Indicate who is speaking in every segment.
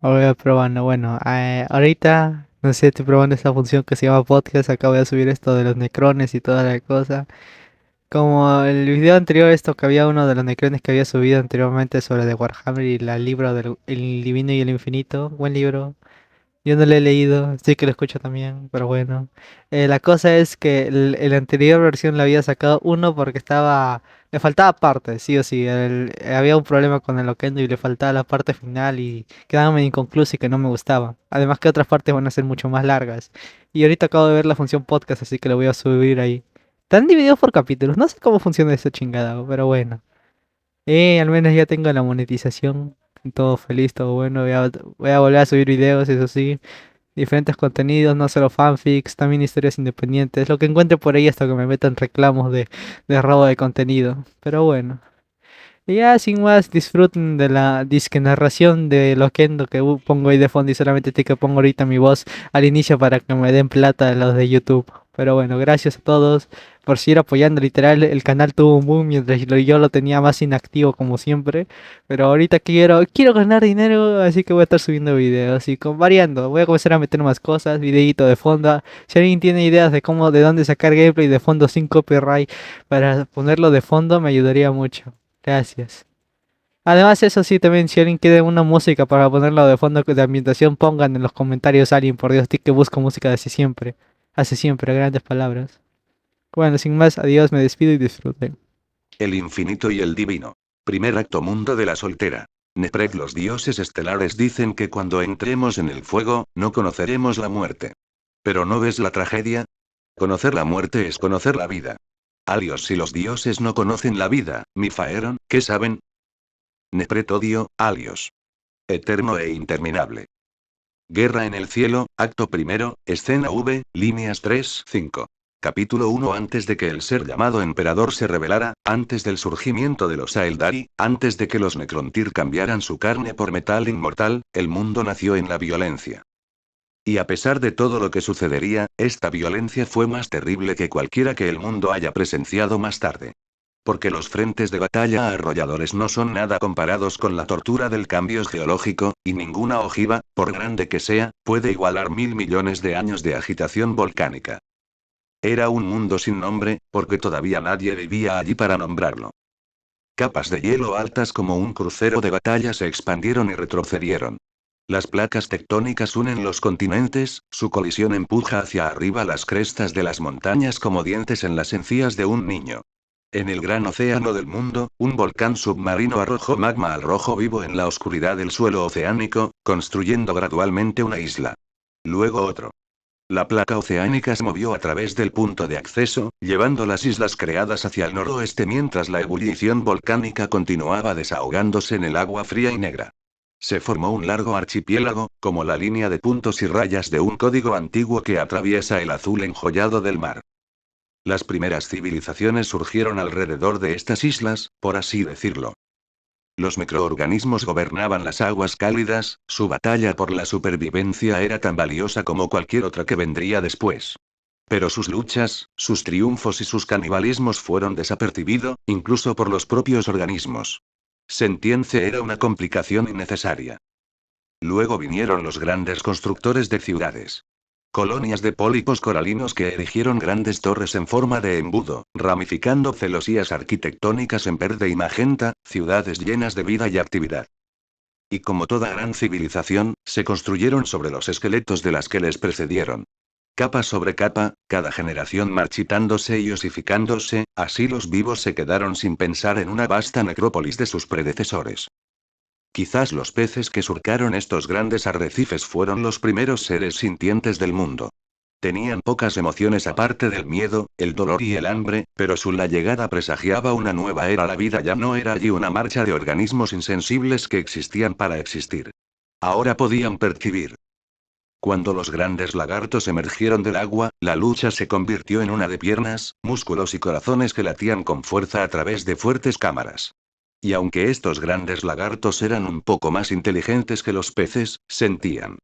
Speaker 1: Voy a probando. Bueno, ahorita, no sé, estoy probando esta función que se llama podcast. Acabo de subir esto de los necrones y toda la cosa. Como el video anterior, esto que había uno de los necrones que había subido anteriormente sobre The Warhammer y el libro del el Divino y el Infinito. Buen libro. Yo no lo he leído, sí que lo escucho también, pero bueno. La cosa es que el anterior versión la había sacado uno porque estaba... Le faltaba parte, sí o sí. Había un problema con el Loquendo y le faltaba la parte final y quedaba medio inconcluso y que no me gustaba. Además que otras partes van a ser mucho más largas. Y ahorita acabo de ver la función podcast, así que lo voy a subir ahí. Están divididos por capítulos, no sé cómo funciona esa chingada, pero bueno. Al menos ya tengo la monetización. Todo feliz, todo bueno. Voy a volver a subir videos, eso sí. Diferentes contenidos, no solo fanfics, también historias independientes. Lo que encuentre por ahí hasta que me metan reclamos de robo de contenido. Pero bueno. Y ya sin más, disfruten de la disque narración de Loquendo que pongo ahí de fondo y solamente te que pongo ahorita mi voz al inicio para que me den plata los de YouTube. Pero bueno, gracias a todos por seguir apoyando. Literal, el canal tuvo un boom mientras yo lo tenía más inactivo como siempre. Pero ahorita quiero ganar dinero, así que voy a estar subiendo videos y variando. Voy a comenzar a meter más cosas, videíto de fondo. Si alguien tiene ideas de de dónde sacar gameplay de fondo sin copyright para ponerlo de fondo, me ayudaría mucho. Gracias. Además, eso sí, también si alguien quiere una música para ponerlo de fondo de ambientación, pongan en los comentarios a alguien, por Dios, que busco música desde siempre. Hace siempre, grandes palabras. Bueno, sin más, adiós, me despido y disfruten.
Speaker 2: El infinito y el divino. Primer acto mundo de la soltera. Nepreg. Los dioses estelares dicen que cuando entremos en el fuego, no conoceremos la muerte. ¿Pero no ves la tragedia? Conocer la muerte es conocer la vida. Alios, si los dioses no conocen la vida, Mifaeron, ¿qué saben? Nepret. Odio, Alios. Eterno e interminable. Guerra en el cielo, acto primero, escena V, líneas 3-5. Capítulo 1. Antes de que el ser llamado emperador se revelara, antes del surgimiento de los Aeldari, antes de que los Necrontyr cambiaran su carne por metal inmortal, el mundo nació en la violencia. Y a pesar de todo lo que sucedería, esta violencia fue más terrible que cualquiera que el mundo haya presenciado más tarde. Porque los frentes de batalla arrolladores no son nada comparados con la tortura del cambio geológico, y ninguna ojiva, por grande que sea, puede igualar 1000 millones de años de agitación volcánica. Era un mundo sin nombre, porque todavía nadie vivía allí para nombrarlo. Capas de hielo altas como un crucero de batalla se expandieron y retrocedieron. Las placas tectónicas unen los continentes, su colisión empuja hacia arriba las crestas de las montañas como dientes en las encías de un niño. En el gran océano del mundo, un volcán submarino arrojó magma al rojo vivo en la oscuridad del suelo oceánico, construyendo gradualmente una isla. Luego otro. La placa oceánica se movió a través del punto de acceso, llevando las islas creadas hacia el noroeste mientras la ebullición volcánica continuaba desahogándose en el agua fría y negra. Se formó un largo archipiélago, como la línea de puntos y rayas de un código antiguo que atraviesa el azul enjollado del mar. Las primeras civilizaciones surgieron alrededor de estas islas, por así decirlo. Los microorganismos gobernaban las aguas cálidas, su batalla por la supervivencia era tan valiosa como cualquier otra que vendría después. Pero sus luchas, sus triunfos y sus canibalismos fueron desapercibidos, incluso por los propios organismos. Sentience era una complicación innecesaria. Luego vinieron los grandes constructores de ciudades. Colonias de pólipos coralinos que erigieron grandes torres en forma de embudo, ramificando celosías arquitectónicas en verde y magenta, ciudades llenas de vida y actividad. Y como toda gran civilización, se construyeron sobre los esqueletos de las que les precedieron. Capa sobre capa, cada generación marchitándose y osificándose, así los vivos se quedaron sin pensar en una vasta necrópolis de sus predecesores. Quizás los peces que surcaron estos grandes arrecifes fueron los primeros seres sintientes del mundo. Tenían pocas emociones aparte del miedo, el dolor y el hambre, pero su la llegada presagiaba una nueva era. La vida ya no era allí una marcha de organismos insensibles que existían para existir. Ahora podían percibir. Cuando los grandes lagartos emergieron del agua, la lucha se convirtió en una de piernas, músculos y corazones que latían con fuerza a través de fuertes cámaras. Y aunque estos grandes lagartos eran un poco más inteligentes que los peces, sentían.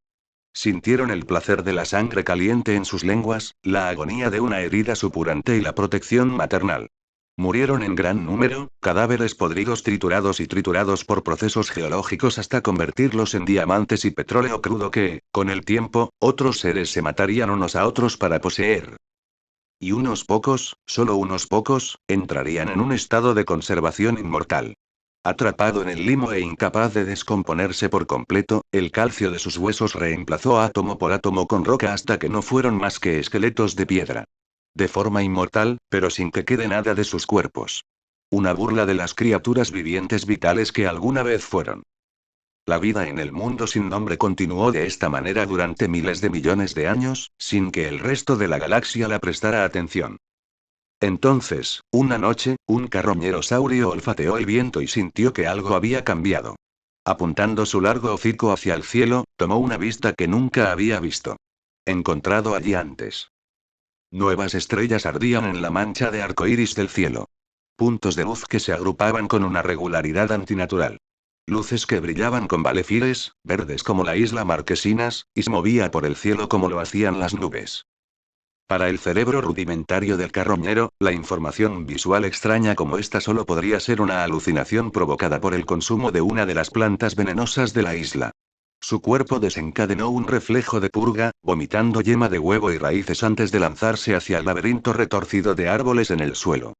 Speaker 2: Sintieron el placer de la sangre caliente en sus lenguas, la agonía de una herida supurante y la protección maternal. Murieron en gran número, cadáveres podridos triturados y triturados por procesos geológicos hasta convertirlos en diamantes y petróleo crudo que, con el tiempo, otros seres se matarían unos a otros para poseer. Y unos pocos, solo unos pocos, entrarían en un estado de conservación inmortal. Atrapado en el limo e incapaz de descomponerse por completo, el calcio de sus huesos reemplazó átomo por átomo con roca hasta que no fueron más que esqueletos de piedra. De forma inmortal, pero sin que quede nada de sus cuerpos. Una burla de las criaturas vivientes vitales que alguna vez fueron. La vida en el mundo sin nombre continuó de esta manera durante miles de millones de años, sin que el resto de la galaxia la prestara atención. Entonces, una noche, un carroñero saurio olfateó el viento y sintió que algo había cambiado. Apuntando su largo hocico hacia el cielo, tomó una vista que nunca había visto. Encontrado allí antes. Nuevas estrellas ardían en la mancha de arcoíris del cielo. Puntos de luz que se agrupaban con una regularidad antinatural. Luces que brillaban con valefires, verdes como la isla Marquesinas, y se movía por el cielo como lo hacían las nubes. Para el cerebro rudimentario del carroñero, la información visual extraña como esta solo podría ser una alucinación provocada por el consumo de una de las plantas venenosas de la isla. Su cuerpo desencadenó un reflejo de purga, vomitando yema de huevo y raíces antes de lanzarse hacia el laberinto retorcido de árboles en el suelo.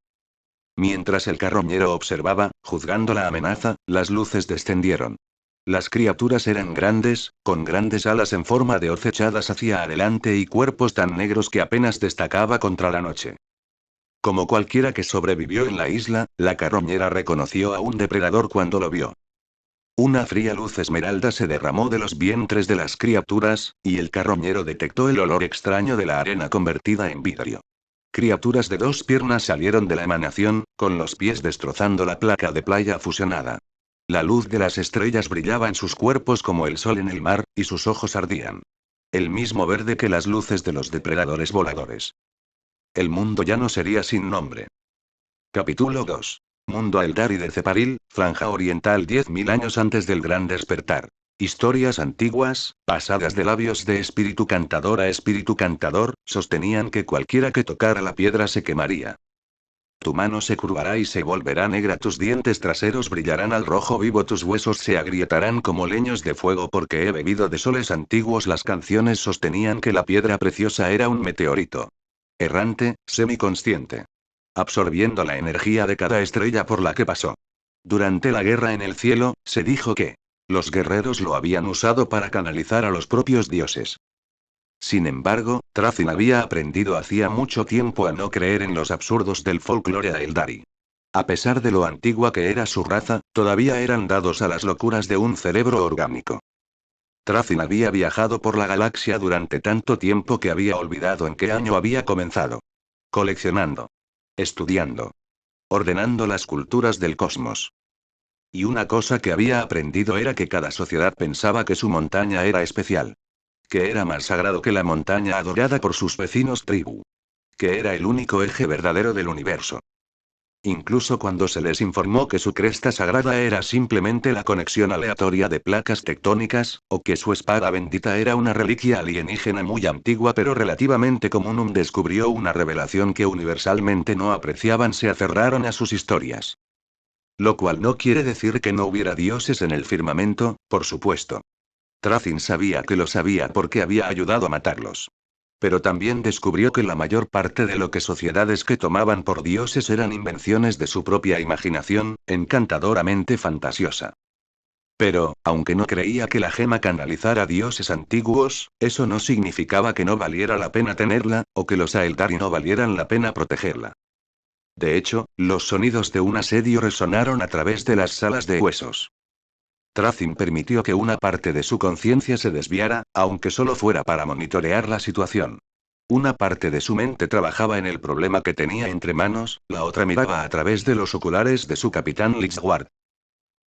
Speaker 2: Mientras el carroñero observaba, juzgando la amenaza, las luces descendieron. Las criaturas eran grandes, con grandes alas en forma de hoz echadas hacia adelante y cuerpos tan negros que apenas destacaba contra la noche. Como cualquiera que sobrevivió en la isla, la carroñera reconoció a un depredador cuando lo vio. Una fría luz esmeralda se derramó de los vientres de las criaturas, y el carroñero detectó el olor extraño de la arena convertida en vidrio. Criaturas de dos piernas salieron de la emanación, con los pies destrozando la placa de playa fusionada. La luz de las estrellas brillaba en sus cuerpos como el sol en el mar, y sus ojos ardían. El mismo verde que las luces de los depredadores voladores. El mundo ya no sería sin nombre. Capítulo 2. Mundo Eldari de Ceparil, Franja Oriental 10.000 años antes del Gran Despertar. Historias antiguas, pasadas de labios de espíritu cantador a espíritu cantador, sostenían que cualquiera que tocara la piedra se quemaría. Tu mano se curvará y se volverá negra, tus dientes traseros brillarán al rojo vivo, tus huesos se agrietarán como leños de fuego porque he bebido de soles antiguos. Las canciones sostenían que la piedra preciosa era un meteorito. Errante, semiconsciente. Absorbiendo la energía de cada estrella por la que pasó. Durante la guerra en el cielo, se dijo que los guerreros lo habían usado para canalizar a los propios dioses. Sin embargo, Thracin había aprendido hacía mucho tiempo a no creer en los absurdos del folclore Aeldari. A pesar de lo antigua que era su raza, todavía eran dados a las locuras de un cerebro orgánico. Thracin había viajado por la galaxia durante tanto tiempo que había olvidado en qué año había comenzado. Coleccionando. Estudiando. Ordenando las culturas del cosmos. Y una cosa que había aprendido era que cada sociedad pensaba que su montaña era especial. Que era más sagrado que la montaña adorada por sus vecinos tribu. Que era el único eje verdadero del universo. Incluso cuando se les informó que su cresta sagrada era simplemente la conexión aleatoria de placas tectónicas, o que su espada bendita era una reliquia alienígena muy antigua pero relativamente común, descubrió una revelación que universalmente no apreciaban, se aferraron a sus historias. Lo cual no quiere decir que no hubiera dioses en el firmamento, por supuesto. Thracin sabía que lo sabía porque había ayudado a matarlos. Pero también descubrió que la mayor parte de lo que sociedades que tomaban por dioses eran invenciones de su propia imaginación, encantadoramente fantasiosa. Pero, aunque no creía que la gema canalizara dioses antiguos, eso no significaba que no valiera la pena tenerla, o que los Aeldari no valieran la pena protegerla. De hecho, los sonidos de un asedio resonaron a través de las salas de huesos. Thracin permitió que una parte de su conciencia se desviara, aunque solo fuera para monitorear la situación. Una parte de su mente trabajaba en el problema que tenía entre manos, la otra miraba a través de los oculares de su capitán Lixward.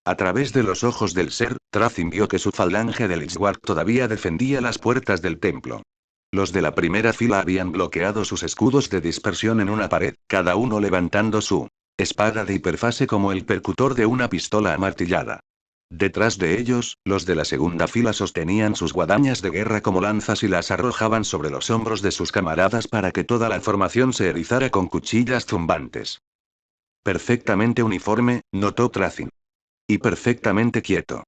Speaker 2: A través de los ojos del ser, Thracin vio que su falange de Lixward todavía defendía las puertas del templo. Los de la primera fila habían bloqueado sus escudos de dispersión en una pared, cada uno levantando su espada de hiperfase como el percutor de una pistola amartillada. Detrás de ellos, los de la segunda fila sostenían sus guadañas de guerra como lanzas y las arrojaban sobre los hombros de sus camaradas para que toda la formación se erizara con cuchillas zumbantes. Perfectamente uniforme, notó Tracin. Y perfectamente quieto.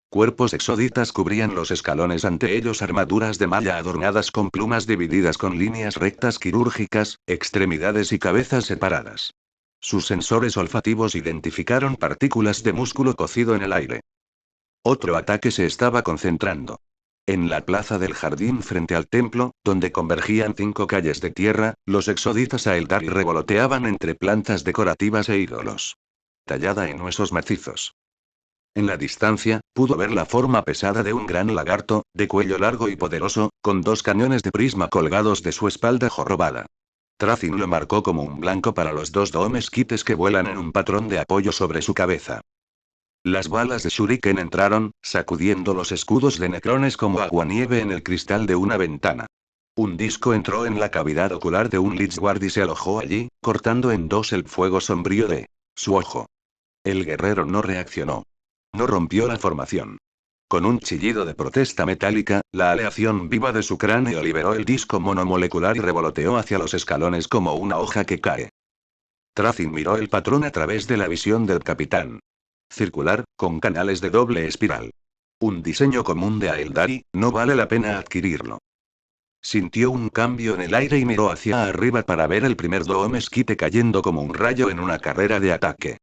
Speaker 2: Cuerpos exoditas cubrían los escalones, ante ellos armaduras de malla adornadas con plumas divididas con líneas rectas quirúrgicas, extremidades y cabezas separadas. Sus sensores olfativos identificaron partículas de músculo cocido en el aire. Otro ataque se estaba concentrando. En la plaza del jardín frente al templo, donde convergían 5 calles de tierra, los exoditas Aeldari revoloteaban entre plantas decorativas e ídolos. Tallada en huesos macizos. En la distancia, pudo ver la forma pesada de un gran lagarto, de cuello largo y poderoso, con 2 cañones de prisma colgados de su espalda jorobada. Tracin lo marcó como un blanco para los 2 doomesquites que vuelan en un patrón de apoyo sobre su cabeza. Las balas de shuriken entraron, sacudiendo los escudos de necrones como aguanieve en el cristal de una ventana. Un disco entró en la cavidad ocular de un Lichguard y se alojó allí, cortando en 2 el fuego sombrío de su ojo. El guerrero no reaccionó. No rompió la formación. Con un chillido de protesta metálica, la aleación viva de su cráneo liberó el disco monomolecular y revoloteó hacia los escalones como una hoja que cae. Tracin miró el patrón a través de la visión del capitán. Circular, con canales de doble espiral. Un diseño común de Aeldari, no vale la pena adquirirlo. Sintió un cambio en el aire y miró hacia arriba para ver el primer doomesquite cayendo como un rayo en una carrera de ataque.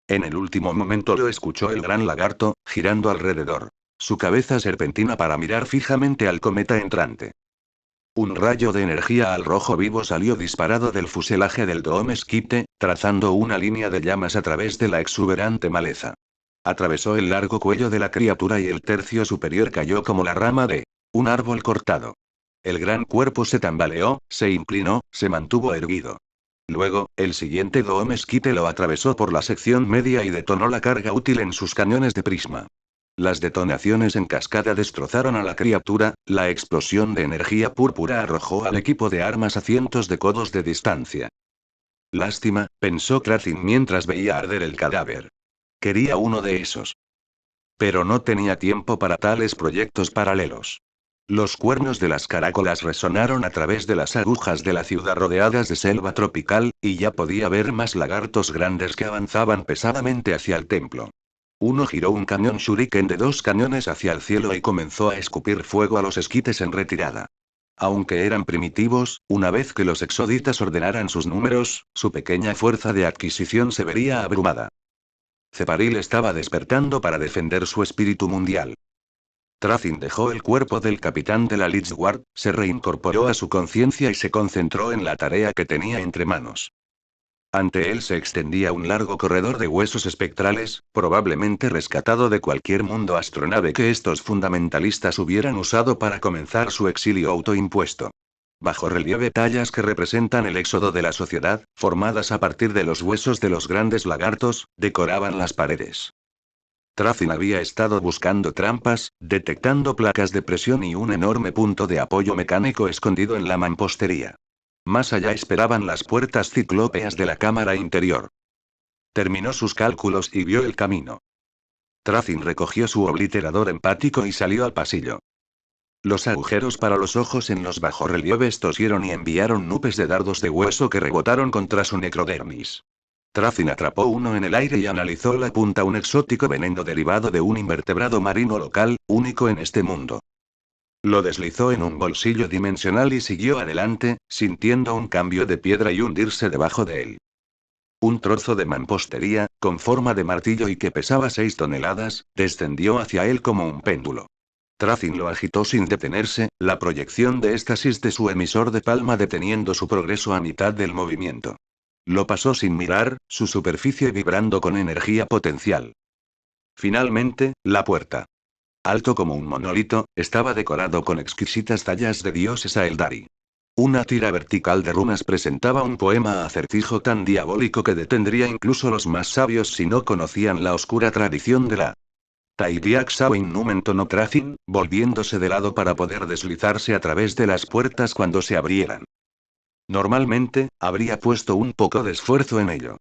Speaker 2: En el último momento lo escuchó el gran lagarto, girando alrededor. Su cabeza serpentina para mirar fijamente al cometa entrante. Un rayo de energía al rojo vivo salió disparado del fuselaje del doomesquite, trazando una línea de llamas a través de la exuberante maleza. Atravesó el largo cuello de la criatura y el tercio superior cayó como la rama de un árbol cortado. El gran cuerpo se tambaleó, se inclinó, se mantuvo erguido. Luego, el siguiente doomesquite lo atravesó por la sección media y detonó la carga útil en sus cañones de prisma. Las detonaciones en cascada destrozaron a la criatura, la explosión de energía púrpura arrojó al equipo de armas a cientos de codos de distancia. Lástima, pensó Tracin mientras veía arder el cadáver. Quería uno de esos. Pero no tenía tiempo para tales proyectos paralelos. Los cuernos de las caracolas resonaron a través de las agujas de la ciudad rodeadas de selva tropical, y ya podía ver más lagartos grandes que avanzaban pesadamente hacia el templo. Uno giró un cañón shuriken de 2 cañones hacia el cielo y comenzó a escupir fuego a los esquites en retirada. Aunque eran primitivos, una vez que los exoditas ordenaran sus números, su pequeña fuerza de adquisición se vería abrumada. Ceparil estaba despertando para defender su espíritu mundial. Tracin dejó el cuerpo del capitán de la Lichguard, se reincorporó a su conciencia y se concentró en la tarea que tenía entre manos. Ante él se extendía un largo corredor de huesos espectrales, probablemente rescatado de cualquier mundo astronave que estos fundamentalistas hubieran usado para comenzar su exilio autoimpuesto. Bajo relieve tallas que representan el éxodo de la sociedad, formadas a partir de los huesos de los grandes lagartos, decoraban las paredes. Tracin había estado buscando trampas, detectando placas de presión y un enorme punto de apoyo mecánico escondido en la mampostería. Más allá esperaban las puertas ciclópeas de la cámara interior. Terminó sus cálculos y vio el camino. Tracin recogió su obliterador empático y salió al pasillo. Los agujeros para los ojos en los bajorrelieves tosieron y enviaron nubes de dardos de hueso que rebotaron contra su necrodermis. Tracin atrapó uno en el aire y analizó la punta, un exótico veneno derivado de un invertebrado marino local, único en este mundo. Lo deslizó en un bolsillo dimensional y siguió adelante, sintiendo un cambio de piedra y hundirse debajo de él. Un trozo de mampostería, con forma de martillo y que pesaba 6 toneladas, descendió hacia él como un péndulo. Tracin lo agitó sin detenerse, la proyección de éxtasis de su emisor de palma deteniendo su progreso a mitad del movimiento. Lo pasó sin mirar, su superficie vibrando con energía potencial. Finalmente, la puerta. Alto como un monolito, estaba decorado con exquisitas tallas de dioses Aeldari. Una tira vertical de runas presentaba un poema acertijo tan diabólico que detendría incluso los más sabios si no conocían la oscura tradición de la Tairiak Sawin Numento no Tracin, volviéndose de lado para poder deslizarse a través de las puertas cuando se abrieran. Normalmente, habría puesto un poco de esfuerzo en ello.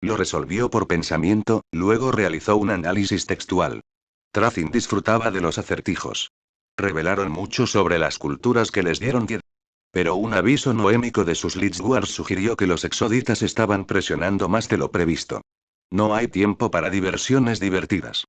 Speaker 2: Lo resolvió por pensamiento, luego realizó un análisis textual. Tracin disfrutaba de los acertijos. Revelaron mucho sobre las culturas que les dieron Pero un aviso noémico de sus Lichguards sugirió que los exoditas estaban presionando más de lo previsto. No hay tiempo para diversiones divertidas.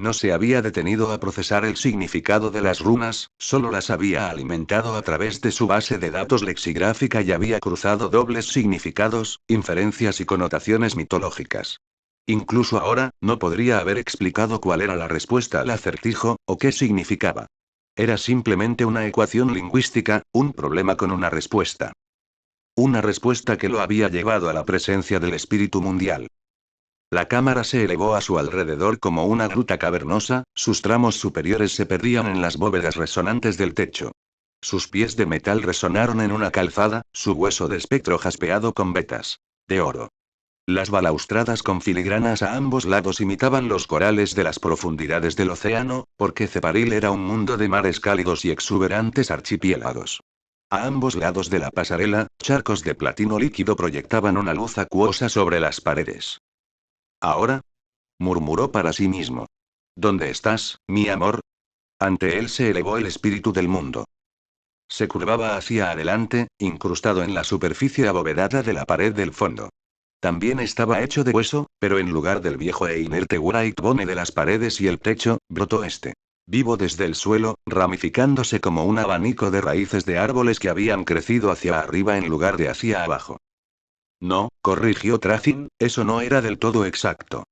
Speaker 2: No se había detenido a procesar el significado de las runas, solo las había alimentado a través de su base de datos lexigráfica y había cruzado dobles significados, inferencias y connotaciones mitológicas. Incluso ahora, no podría haber explicado cuál era la respuesta al acertijo, o qué significaba. Era simplemente una ecuación lingüística, un problema con una respuesta. Una respuesta que lo había llevado a la presencia del espíritu mundial. La cámara se elevó a su alrededor como una gruta cavernosa, sus tramos superiores se perdían en las bóvedas resonantes del techo. Sus pies de metal resonaron en una calzada, su hueso de espectro jaspeado con vetas de oro. Las balaustradas con filigranas a ambos lados imitaban los corales de las profundidades del océano, porque Ceparil era un mundo de mares cálidos y exuberantes archipiélagos. A ambos lados de la pasarela, charcos de platino líquido proyectaban una luz acuosa sobre las paredes. ¿Ahora? Murmuró para sí mismo. ¿Dónde estás, mi amor? Ante él se elevó el espíritu del mundo. Se curvaba hacia adelante, incrustado en la superficie abovedada de la pared del fondo. También estaba hecho de hueso, pero en lugar del viejo e inerte white bone de las paredes y el techo, brotó este. Vivo desde el suelo, ramificándose como un abanico de raíces de árboles que habían crecido hacia arriba en lugar de hacia abajo. No, corrigió Tracin, eso no era del todo exacto.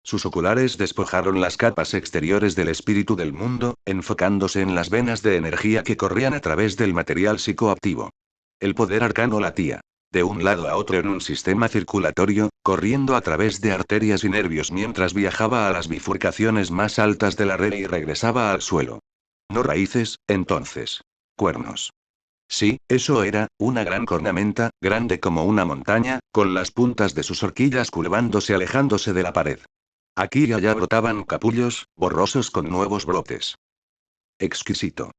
Speaker 2: Sus oculares despojaron las capas exteriores del espíritu del mundo, enfocándose en las venas de energía que corrían a través del material psicoactivo. El poder arcano latía. De un lado a otro en un sistema circulatorio, corriendo a través de arterias y nervios mientras viajaba a las bifurcaciones más altas de la red y regresaba al suelo. No raíces, entonces. Cuernos. Sí, eso era, una gran cornamenta, grande como una montaña, con las puntas de sus horquillas curvándose alejándose de la pared. Aquí y allá brotaban capullos, borrosos con nuevos brotes. Exquisito.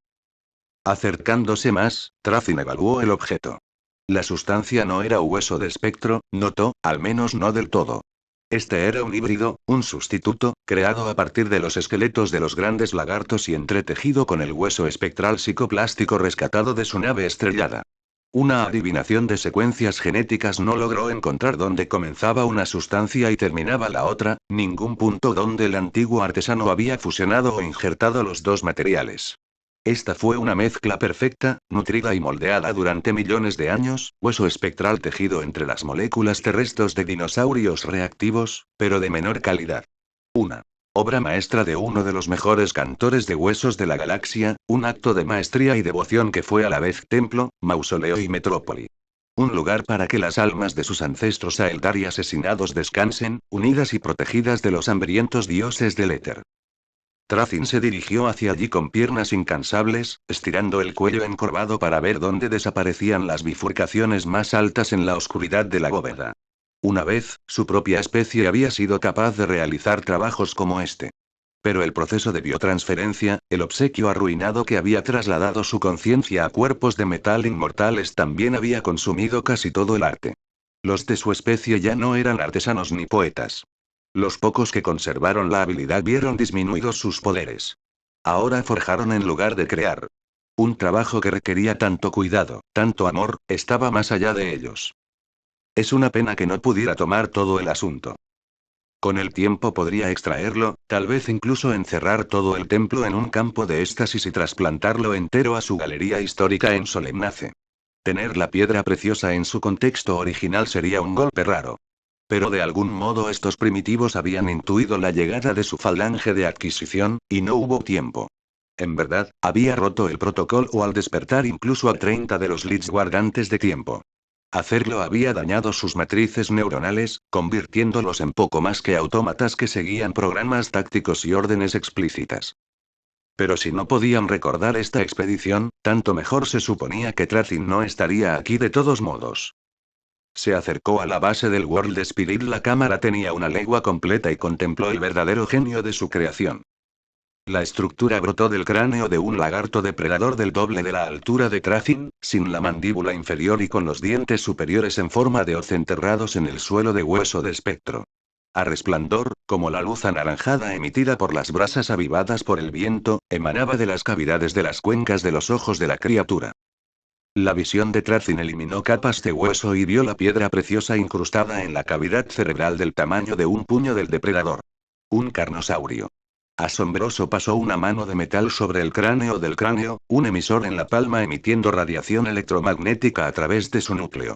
Speaker 2: Acercándose más, Tracin evaluó el objeto. La sustancia no era hueso de espectro, notó, al menos no del todo. Este era un híbrido, un sustituto, creado a partir de los esqueletos de los grandes lagartos y entretejido con el hueso espectral psicoplástico rescatado de su nave estrellada. Una adivinación de secuencias genéticas no logró encontrar dónde comenzaba una sustancia y terminaba la otra, ningún punto donde el antiguo artesano había fusionado o injertado los dos materiales. Esta fue una mezcla perfecta, nutrida y moldeada durante millones de años, hueso espectral tejido entre las moléculas terrestres de dinosaurios reactivos, pero de menor calidad. Una obra maestra de uno de los mejores cantores de huesos de la galaxia, un acto de maestría y devoción que fue a la vez templo, mausoleo y metrópoli. Un lugar para que las almas de sus ancestros Aeldar y asesinados descansen, unidas y protegidas de los hambrientos dioses del éter. Tracin se dirigió hacia allí con piernas incansables, estirando el cuello encorvado para ver dónde desaparecían las bifurcaciones más altas en la oscuridad de la bóveda. Una vez, su propia especie había sido capaz de realizar trabajos como este. Pero el proceso de biotransferencia, el obsequio arruinado que había trasladado su conciencia a cuerpos de metal inmortales también había consumido casi todo el arte. Los de su especie ya no eran artesanos ni poetas. Los pocos que conservaron la habilidad vieron disminuidos sus poderes. Ahora forjaron en lugar de crear. Un trabajo que requería tanto cuidado, tanto amor, estaba más allá de ellos. Es una pena que no pudiera tomar todo el asunto. Con el tiempo podría extraerlo, tal vez incluso encerrar todo el templo en un campo de éxtasis y trasplantarlo entero a su galería histórica en Solemnace. Tener la piedra preciosa en su contexto original sería un golpe raro. Pero de algún modo estos primitivos habían intuido la llegada de su falange de adquisición, y no hubo tiempo. En verdad, había roto el protocolo al despertar incluso a 30 de los Lichguard antes de tiempo. Hacerlo había dañado sus matrices neuronales, convirtiéndolos en poco más que autómatas que seguían programas tácticos y órdenes explícitas. Pero si no podían recordar esta expedición, tanto mejor se suponía que Tracin no estaría aquí de todos modos. Se acercó a la base del World Spirit. La cámara tenía una legua completa y contempló el verdadero genio de su creación. La estructura brotó del cráneo de un lagarto depredador del doble de la altura de Tracin, sin la mandíbula inferior y con los dientes superiores en forma de hoz enterrados en el suelo de hueso de espectro. A resplandor, como la luz anaranjada emitida por las brasas avivadas por el viento, emanaba de las cavidades de las cuencas de los ojos de la criatura. La visión de Trazin eliminó capas de hueso y vio la piedra preciosa incrustada en la cavidad cerebral del tamaño de un puño del depredador. Un carnosaurio. Asombroso pasó una mano de metal sobre el cráneo, un emisor en la palma emitiendo radiación electromagnética a través de su núcleo.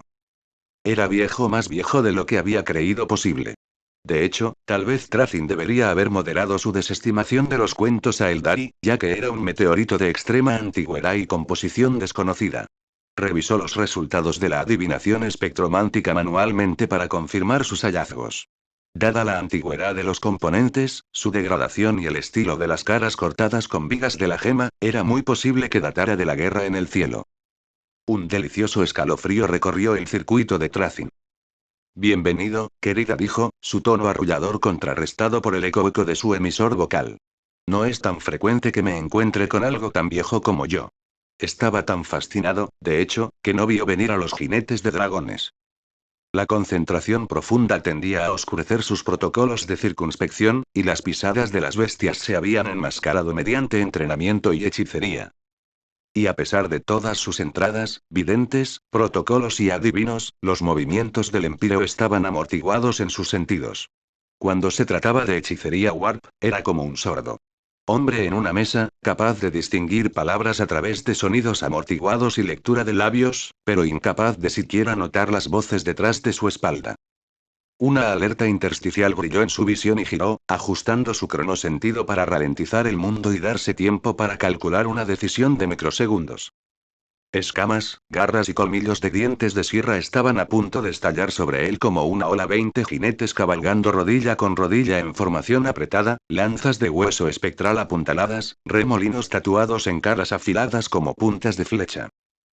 Speaker 2: Era viejo, más viejo de lo que había creído posible. De hecho, tal vez Trazin debería haber moderado su desestimación de los cuentos a Eldari, ya que era un meteorito de extrema antigüedad y composición desconocida. Revisó los resultados de la adivinación espectromántica manualmente para confirmar sus hallazgos. Dada la antigüedad de los componentes, su degradación y el estilo de las caras cortadas con vigas de la gema, era muy posible que datara de la guerra en el cielo. Un delicioso escalofrío recorrió el circuito de Trazin. Bienvenido, querida, dijo, su tono arrullador contrarrestado por el eco de su emisor vocal. No es tan frecuente que me encuentre con algo tan viejo como yo. Estaba tan fascinado, de hecho, que no vio venir a los jinetes de dragones. La concentración profunda tendía a oscurecer sus protocolos de circunspección, y las pisadas de las bestias se habían enmascarado mediante entrenamiento y hechicería. Y a pesar de todas sus entradas, videntes, protocolos y adivinos, los movimientos del Empíreo estaban amortiguados en sus sentidos. Cuando se trataba de hechicería warp, era como un sordo. Hombre en una mesa, capaz de distinguir palabras a través de sonidos amortiguados y lectura de labios, pero incapaz de siquiera notar las voces detrás de su espalda. Una alerta intersticial brilló en su visión y giró, ajustando su cronosentido para ralentizar el mundo y darse tiempo para calcular una decisión de microsegundos. Escamas, garras y colmillos de dientes de sierra estaban a punto de estallar sobre él como una ola. 20 jinetes cabalgando rodilla con rodilla en formación apretada, lanzas de hueso espectral apuntaladas, remolinos tatuados en caras afiladas como puntas de flecha.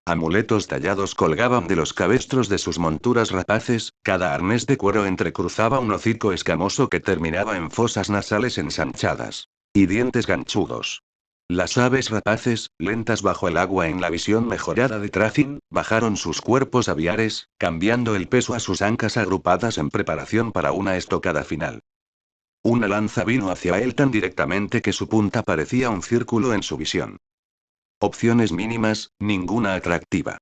Speaker 2: Amuletos tallados colgaban de los cabestros de sus monturas rapaces, cada arnés de cuero entrecruzaba un hocico escamoso que terminaba en fosas nasales ensanchadas. Y dientes ganchudos. Las aves rapaces, lentas bajo el agua en la visión mejorada de Trazin, bajaron sus cuerpos aviares, cambiando el peso a sus ancas agrupadas en preparación para una estocada final. Una lanza vino hacia él tan directamente que su punta parecía un círculo en su visión. Opciones mínimas, ninguna atractiva.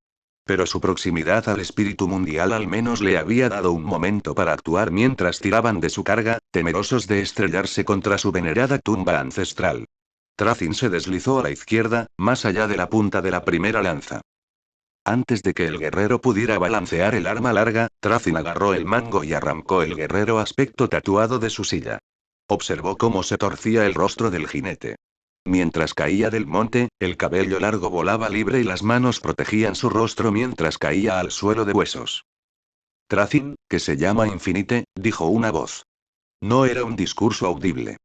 Speaker 2: Pero su proximidad al espíritu mundial al menos le había dado un momento para actuar mientras tiraban de su carga, temerosos de estrellarse contra su venerada tumba ancestral. Trazin se deslizó a la izquierda, más allá de la punta de la primera lanza. Antes de que el guerrero pudiera balancear el arma larga, Trazin agarró el mango y arrancó el guerrero aspecto tatuado de su silla. Observó cómo se torcía el rostro del jinete. Mientras caía del monte, el cabello largo volaba libre y las manos protegían su rostro mientras caía al suelo de huesos. Trazin, que se llama Infinite, dijo una voz. No era un discurso audible.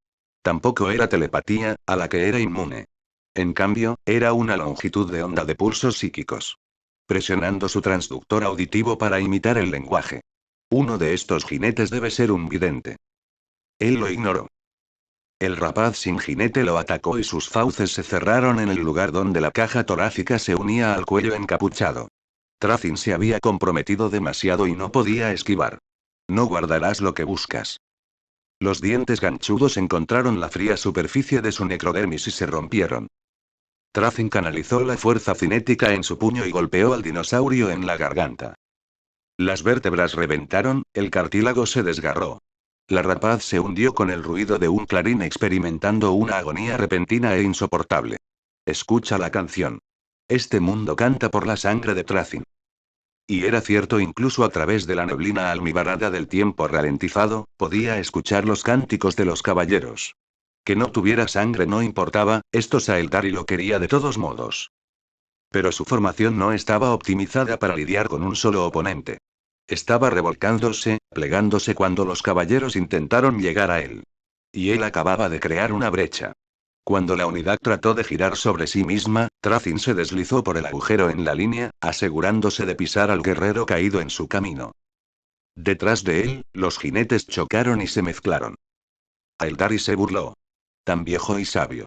Speaker 2: Tampoco era telepatía, a la que era inmune. En cambio, era una longitud de onda de pulsos psíquicos. Presionando su transductor auditivo para imitar el lenguaje. Uno de estos jinetes debe ser un vidente. Él lo ignoró. El rapaz sin jinete lo atacó y sus fauces se cerraron en el lugar donde la caja torácica se unía al cuello encapuchado. Trazin se había comprometido demasiado y no podía esquivar. No guardarás lo que buscas. Los dientes ganchudos encontraron la fría superficie de su necrodermis y se rompieron. Trazin canalizó la fuerza cinética en su puño y golpeó al dinosaurio en la garganta. Las vértebras reventaron, el cartílago se desgarró. La rapaz se hundió con el ruido de un clarín experimentando una agonía repentina e insoportable. Escucha la canción. Este mundo canta por la sangre de Trazin. Y era cierto, incluso a través de la neblina almibarada del tiempo ralentizado, podía escuchar los cánticos de los caballeros. Que no tuviera sangre no importaba, esto Saeldari lo quería de todos modos. Pero su formación no estaba optimizada para lidiar con un solo oponente. Estaba revolcándose, plegándose cuando los caballeros intentaron llegar a él. Y él acababa de crear una brecha. Cuando la unidad trató de girar sobre sí misma, Trazin se deslizó por el agujero en la línea, asegurándose de pisar al guerrero caído en su camino. Detrás de él, los jinetes chocaron y se mezclaron. Aeldari se burló. Tan viejo y sabio.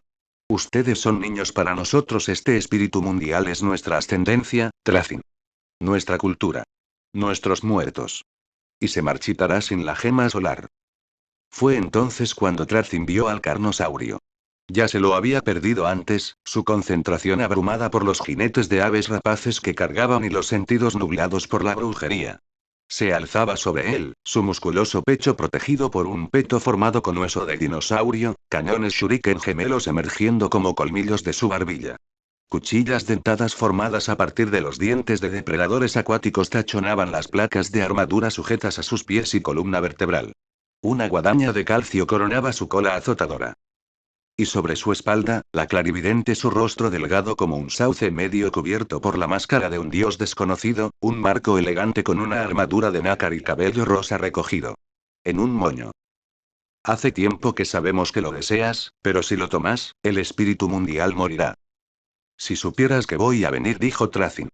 Speaker 2: Ustedes son niños para nosotros. Este espíritu mundial es nuestra ascendencia, Trazin. Nuestra cultura. Nuestros muertos. Y se marchitará sin la gema solar. Fue entonces cuando Trazin vio al carnosaurio. Ya se lo había perdido antes, su concentración abrumada por los jinetes de aves rapaces que cargaban y los sentidos nublados por la brujería. Se alzaba sobre él, su musculoso pecho protegido por un peto formado con hueso de dinosaurio, cañones shuriken gemelos emergiendo como colmillos de su barbilla. Cuchillas dentadas formadas a partir de los dientes de depredadores acuáticos tachonaban las placas de armadura sujetas a sus pies y columna vertebral. Una guadaña de calcio coronaba su cola azotadora. Y sobre su espalda, la clarividente, su rostro delgado como un sauce medio cubierto por la máscara de un dios desconocido, un marco elegante con una armadura de nácar y cabello rosa recogido. En un moño. Hace tiempo que sabemos que lo deseas, pero si lo tomas, el espíritu mundial morirá. Si supieras que voy a venir, dijo Tracin.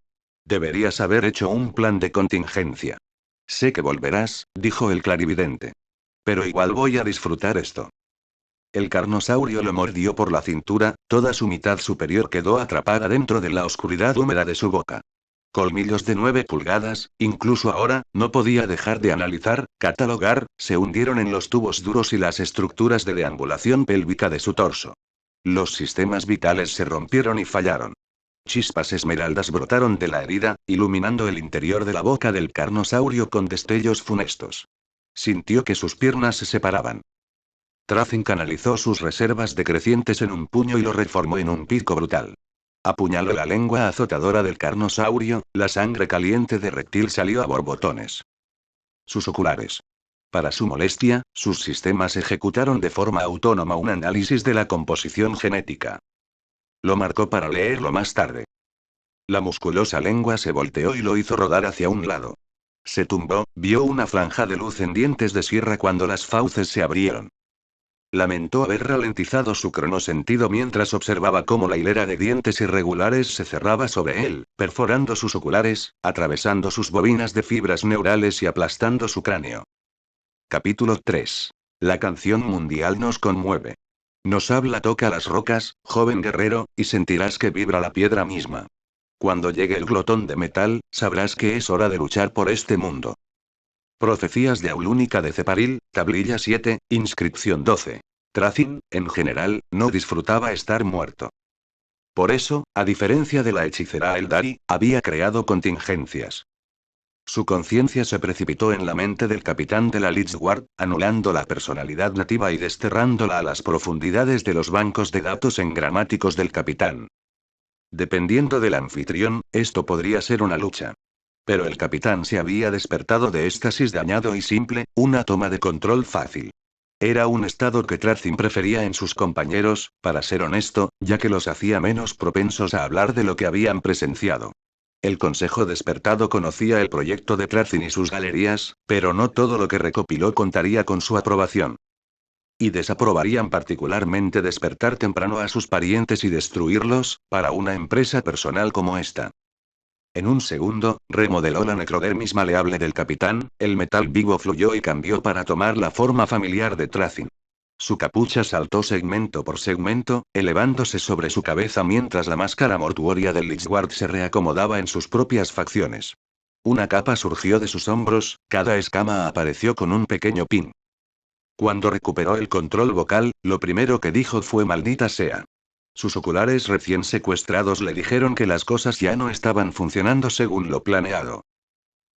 Speaker 2: Deberías haber hecho un plan de contingencia. Sé que volverás, dijo el clarividente. Pero igual voy a disfrutar esto. El carnosaurio lo mordió por la cintura, toda su mitad superior quedó atrapada dentro de la oscuridad húmeda de su boca. Colmillos de 9 pulgadas, incluso ahora, no podía dejar de analizar, catalogar, se hundieron en los tubos duros y las estructuras de deambulación pélvica de su torso. Los sistemas vitales se rompieron y fallaron. Chispas esmeraldas brotaron de la herida, iluminando el interior de la boca del carnosaurio con destellos funestos. Sintió que sus piernas se separaban. Tracin canalizó sus reservas decrecientes en un puño y lo reformó en un pico brutal. Apuñaló la lengua azotadora del carnosaurio, la sangre caliente de reptil salió a borbotones. Sus oculares. Para su molestia, sus sistemas ejecutaron de forma autónoma un análisis de la composición genética. Lo marcó para leerlo más tarde. La musculosa lengua se volteó y lo hizo rodar hacia un lado. Se tumbó, vio una franja de luz en dientes de sierra cuando las fauces se abrieron. Lamentó haber ralentizado su cronosentido mientras observaba cómo la hilera de dientes irregulares se cerraba sobre él, perforando sus oculares, atravesando sus bobinas de fibras neurales y aplastando su cráneo. Capítulo 3. La canción mundial nos conmueve. Nos habla, toca las rocas, joven guerrero, y sentirás que vibra la piedra misma. Cuando llegue el glotón de metal, sabrás que es hora de luchar por este mundo. Profecías de Aulúnica de Ceparil, tablilla 7, inscripción 12. Tracin, en general, no disfrutaba estar muerto. Por eso, a diferencia de la hechicera Eldari, había creado contingencias. Su conciencia se precipitó en la mente del capitán de la Lich Guard, anulando la personalidad nativa y desterrándola a las profundidades de los bancos de datos engramáticos del capitán. Dependiendo del anfitrión, esto podría ser una lucha. Pero el capitán se había despertado de éxtasis dañado y simple, una toma de control fácil. Era un estado que Tracin prefería en sus compañeros, para ser honesto, ya que los hacía menos propensos a hablar de lo que habían presenciado. El consejo despertado conocía el proyecto de Tracin y sus galerías, pero no todo lo que recopiló contaría con su aprobación. Y desaprobarían particularmente despertar temprano a sus parientes y destruirlos, para una empresa personal como esta. En un segundo, remodeló la necrodermis maleable del capitán, el metal vivo fluyó y cambió para tomar la forma familiar de Tracin. Su capucha saltó segmento por segmento, elevándose sobre su cabeza mientras la máscara mortuoria del Lich Guard se reacomodaba en sus propias facciones. Una capa surgió de sus hombros, cada escama apareció con un pequeño pin. Cuando recuperó el control vocal, lo primero que dijo fue maldita sea. Sus oculares recién secuestrados le dijeron que las cosas ya no estaban funcionando según lo planeado.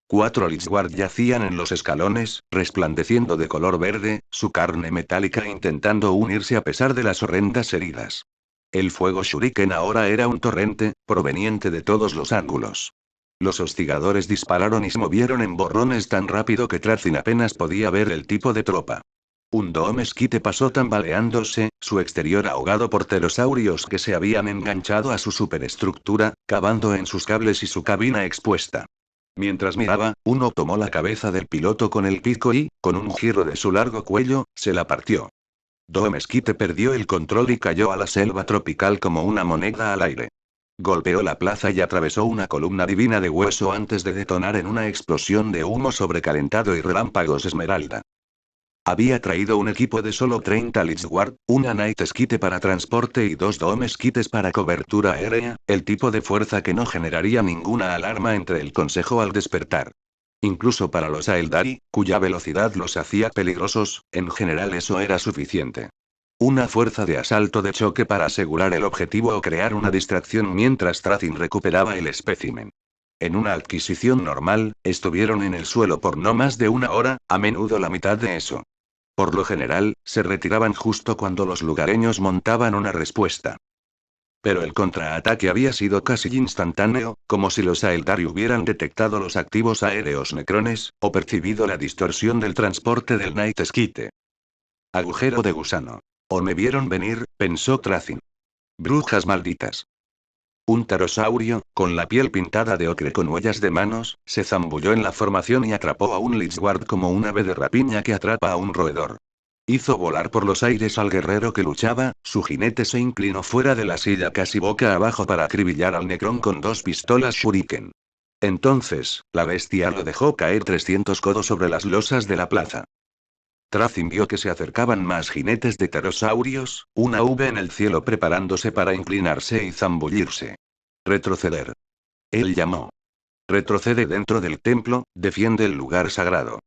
Speaker 2: 4 Lich Guard yacían en los escalones, resplandeciendo de color verde, su carne metálica intentando unirse a pesar de las horrendas heridas. El fuego shuriken ahora era un torrente, proveniente de todos los ángulos. Los hostigadores dispararon y se movieron en borrones tan rápido que Tracin apenas podía ver el tipo de tropa. Un Dome Esquite pasó tambaleándose, su exterior ahogado por pterosaurios que se habían enganchado a su superestructura, cavando en sus cables y su cabina expuesta. Mientras miraba, uno tomó la cabeza del piloto con el pico y, con un giro de su largo cuello, se la partió. Dome Esquite perdió el control y cayó a la selva tropical como una moneda al aire. Golpeó la plaza y atravesó una columna divina de hueso antes de detonar en una explosión de humo sobrecalentado y relámpagos esmeralda. Había traído un equipo de solo 30 Lich Guard, una Night Esquite para transporte y 2 Dome Esquites para cobertura aérea, el tipo de fuerza que no generaría ninguna alarma entre el consejo al despertar. Incluso para los Aeldari, cuya velocidad los hacía peligrosos, en general eso era suficiente. Una fuerza de asalto de choque para asegurar el objetivo o crear una distracción mientras Tracin recuperaba el espécimen. En una adquisición normal, estuvieron en el suelo por no más de una hora, a menudo la mitad de eso. Por lo general, se retiraban justo cuando los lugareños montaban una respuesta. Pero el contraataque había sido casi instantáneo, como si los Aeldari hubieran detectado los activos aéreos necrones, o percibido la distorsión del transporte del Night Skite. Agujero de gusano. O me vieron venir, pensó Tracin. Brujas malditas. Un pterosaurio, con la piel pintada de ocre con huellas de manos, se zambulló en la formación y atrapó a un Lichguard como un ave de rapiña que atrapa a un roedor. Hizo volar por los aires al guerrero que luchaba, su jinete se inclinó fuera de la silla casi boca abajo para acribillar al Necrón con 2 pistolas Shuriken. Entonces, la bestia lo dejó caer 300 codos sobre las losas de la plaza. Tracin vio que se acercaban más jinetes de pterosaurios, una V en el cielo preparándose para inclinarse y zambullirse. Retroceder. Él llamó. Retrocede dentro del templo, defiende el lugar sagrado.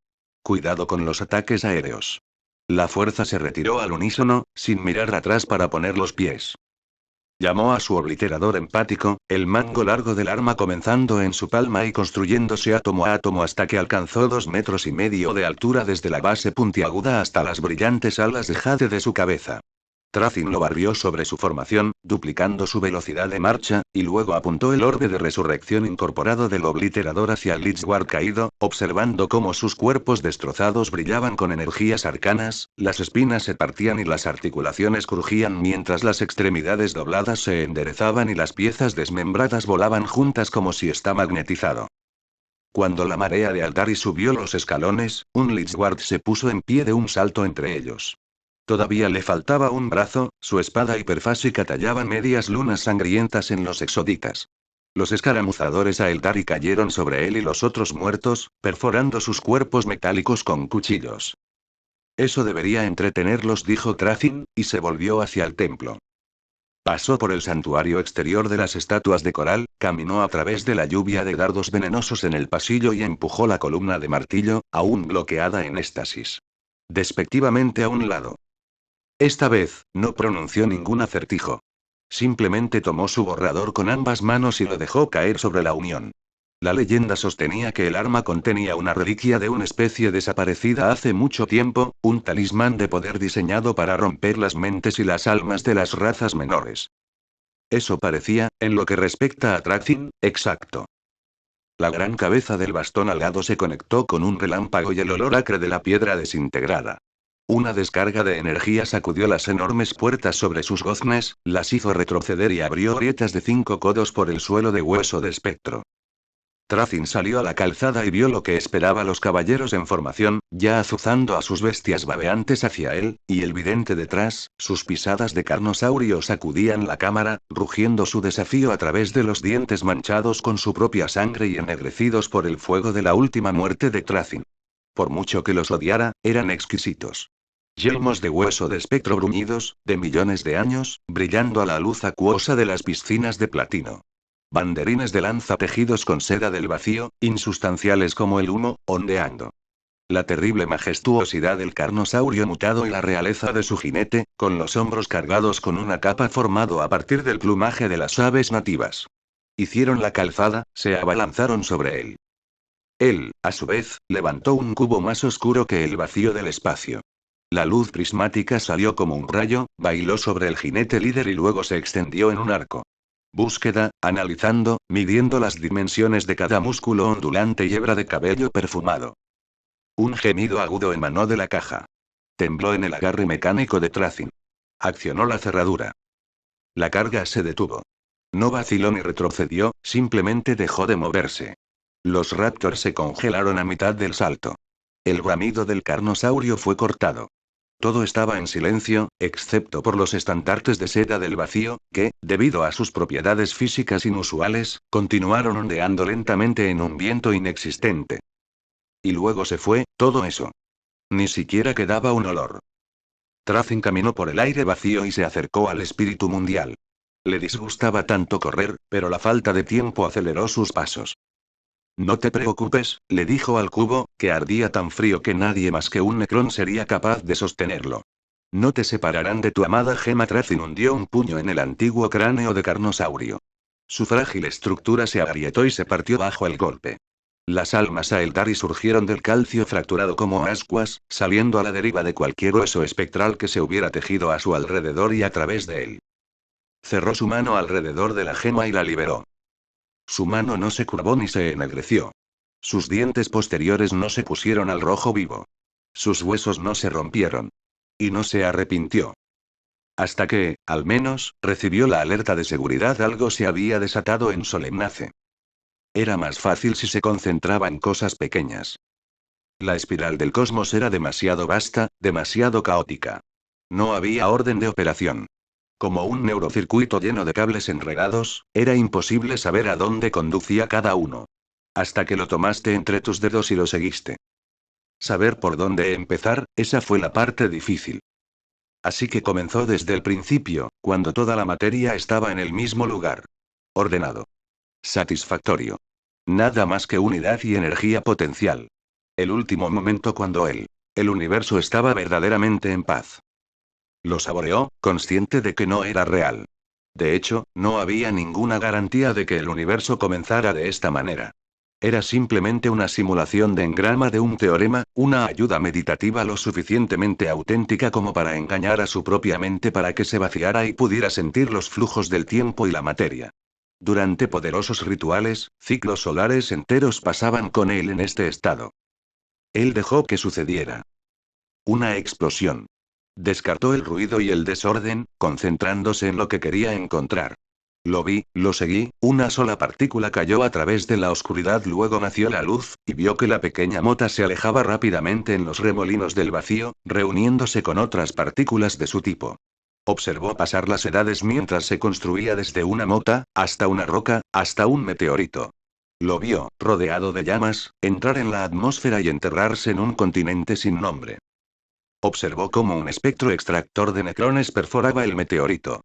Speaker 2: Cuidado con los ataques aéreos. La fuerza se retiró al unísono, sin mirar atrás para poner los pies. Llamó a su obliterador empático, el mango largo del arma comenzando en su palma y construyéndose átomo a átomo hasta que alcanzó 2,5 metros de altura desde la base puntiaguda hasta las brillantes alas de jade de su cabeza. Tracin lo barrió sobre su formación, duplicando su velocidad de marcha, y luego apuntó el orbe de resurrección incorporado del obliterador hacia el Lichguard caído, observando cómo sus cuerpos destrozados brillaban con energías arcanas, las espinas se partían y las articulaciones crujían mientras las extremidades dobladas se enderezaban y las piezas desmembradas volaban juntas como si está magnetizado. Cuando la marea de Aldari subió los escalones, un Lichguard se puso en pie de un salto entre ellos. Todavía le faltaba un brazo, su espada hiperfásica tallaba medias lunas sangrientas en los exoditas. Los escaramuzadores Aeldari cayeron sobre él y los otros muertos, perforando sus cuerpos metálicos con cuchillos. Eso debería entretenerlos, dijo Tracin, y se volvió hacia el templo. Pasó por el santuario exterior de las estatuas de coral, caminó a través de la lluvia de dardos venenosos en el pasillo y empujó la columna de martillo, aún bloqueada en éxtasis. Despectivamente a un lado. Esta vez, no pronunció ningún acertijo. Simplemente tomó su borrador con ambas manos y lo dejó caer sobre la unión. La leyenda sostenía que el arma contenía una reliquia de una especie desaparecida hace mucho tiempo, un talismán de poder diseñado para romper las mentes y las almas de las razas menores. Eso parecía, en lo que respecta a Tracin, exacto. La gran cabeza del bastón alado se conectó con un relámpago y el olor acre de la piedra desintegrada. Una descarga de energía sacudió las enormes puertas sobre sus goznes, las hizo retroceder y abrió grietas de 5 codos por el suelo de hueso de espectro. Tracin salió a la calzada y vio lo que esperaba los caballeros en formación, ya azuzando a sus bestias babeantes hacia él, y el vidente detrás, sus pisadas de carnosaurio sacudían la cámara, rugiendo su desafío a través de los dientes manchados con su propia sangre y ennegrecidos por el fuego de la última muerte de Tracin. Por mucho que los odiara, eran exquisitos. Yelmos de hueso de espectro bruñidos, de millones de años, brillando a la luz acuosa de las piscinas de platino. Banderines de lanza tejidos con seda del vacío, insustanciales como el humo, ondeando. La terrible majestuosidad del carnosaurio mutado y la realeza de su jinete, con los hombros cargados con una capa formado a partir del plumaje de las aves nativas. Hicieron la calzada, se abalanzaron sobre él. Él, a su vez, levantó un cubo más oscuro que el vacío del espacio. La luz prismática salió como un rayo, bailó sobre el jinete líder y luego se extendió en un arco. Búsqueda, analizando, midiendo las dimensiones de cada músculo ondulante y hebra de cabello perfumado. Un gemido agudo emanó de la caja. Tembló en el agarre mecánico de Tracin. Accionó la cerradura. La carga se detuvo. No vaciló ni retrocedió, simplemente dejó de moverse. Los raptors se congelaron a mitad del salto. El bramido del carnosaurio fue cortado. Todo estaba en silencio, excepto por los estandartes de seda del vacío, que, debido a sus propiedades físicas inusuales, continuaron ondeando lentamente en un viento inexistente. Y luego se fue, todo eso. Ni siquiera quedaba un olor. Tracin caminó por el aire vacío y se acercó al espíritu mundial. Le disgustaba tanto correr, pero la falta de tiempo aceleró sus pasos. No te preocupes, le dijo al cubo, que ardía tan frío que nadie más que un necrón sería capaz de sostenerlo. No te separarán de tu amada gema. Trazin hundió un puño en el antiguo cráneo de Carnosaurio. Su frágil estructura se agrietó y se partió bajo el golpe. Las almas Aeldari surgieron del calcio fracturado como ascuas, saliendo a la deriva de cualquier hueso espectral que se hubiera tejido a su alrededor y a través de él. Cerró su mano alrededor de la gema y la liberó. Su mano no se curvó ni se ennegreció. Sus dientes posteriores no se pusieron al rojo vivo. Sus huesos no se rompieron. Y no se arrepintió. Hasta que, al menos, recibió la alerta de seguridad. Algo se había desatado en Solemnace. Era más fácil si se concentraba en cosas pequeñas. La espiral del cosmos era demasiado vasta, demasiado caótica. No había orden de operación. Como un neurocircuito lleno de cables enredados, era imposible saber a dónde conducía cada uno. Hasta que lo tomaste entre tus dedos y lo seguiste. Saber por dónde empezar, esa fue la parte difícil. Así que comenzó desde el principio, cuando toda la materia estaba en el mismo lugar. Ordenado. Satisfactorio. Nada más que unidad y energía potencial. El último momento cuando el universo estaba verdaderamente en paz. Lo saboreó, consciente de que no era real. De hecho, no había ninguna garantía de que el universo comenzara de esta manera. Era simplemente una simulación de engrama de un teorema, una ayuda meditativa lo suficientemente auténtica como para engañar a su propia mente para que se vaciara y pudiera sentir los flujos del tiempo y la materia. Durante poderosos rituales, ciclos solares enteros pasaban con él en este estado. Él dejó que sucediera. Una explosión. Descartó el ruido y el desorden, concentrándose en lo que quería encontrar. Lo vi, lo seguí, una sola partícula cayó a través de la oscuridad, luego nació la luz, y vio que la pequeña mota se alejaba rápidamente en los remolinos del vacío, reuniéndose con otras partículas de su tipo. Observó pasar las edades mientras se construía desde una mota, hasta una roca, hasta un meteorito. Lo vio, rodeado de llamas, entrar en la atmósfera y enterrarse en un continente sin nombre. Observó cómo un espectro extractor de necrones perforaba el meteorito.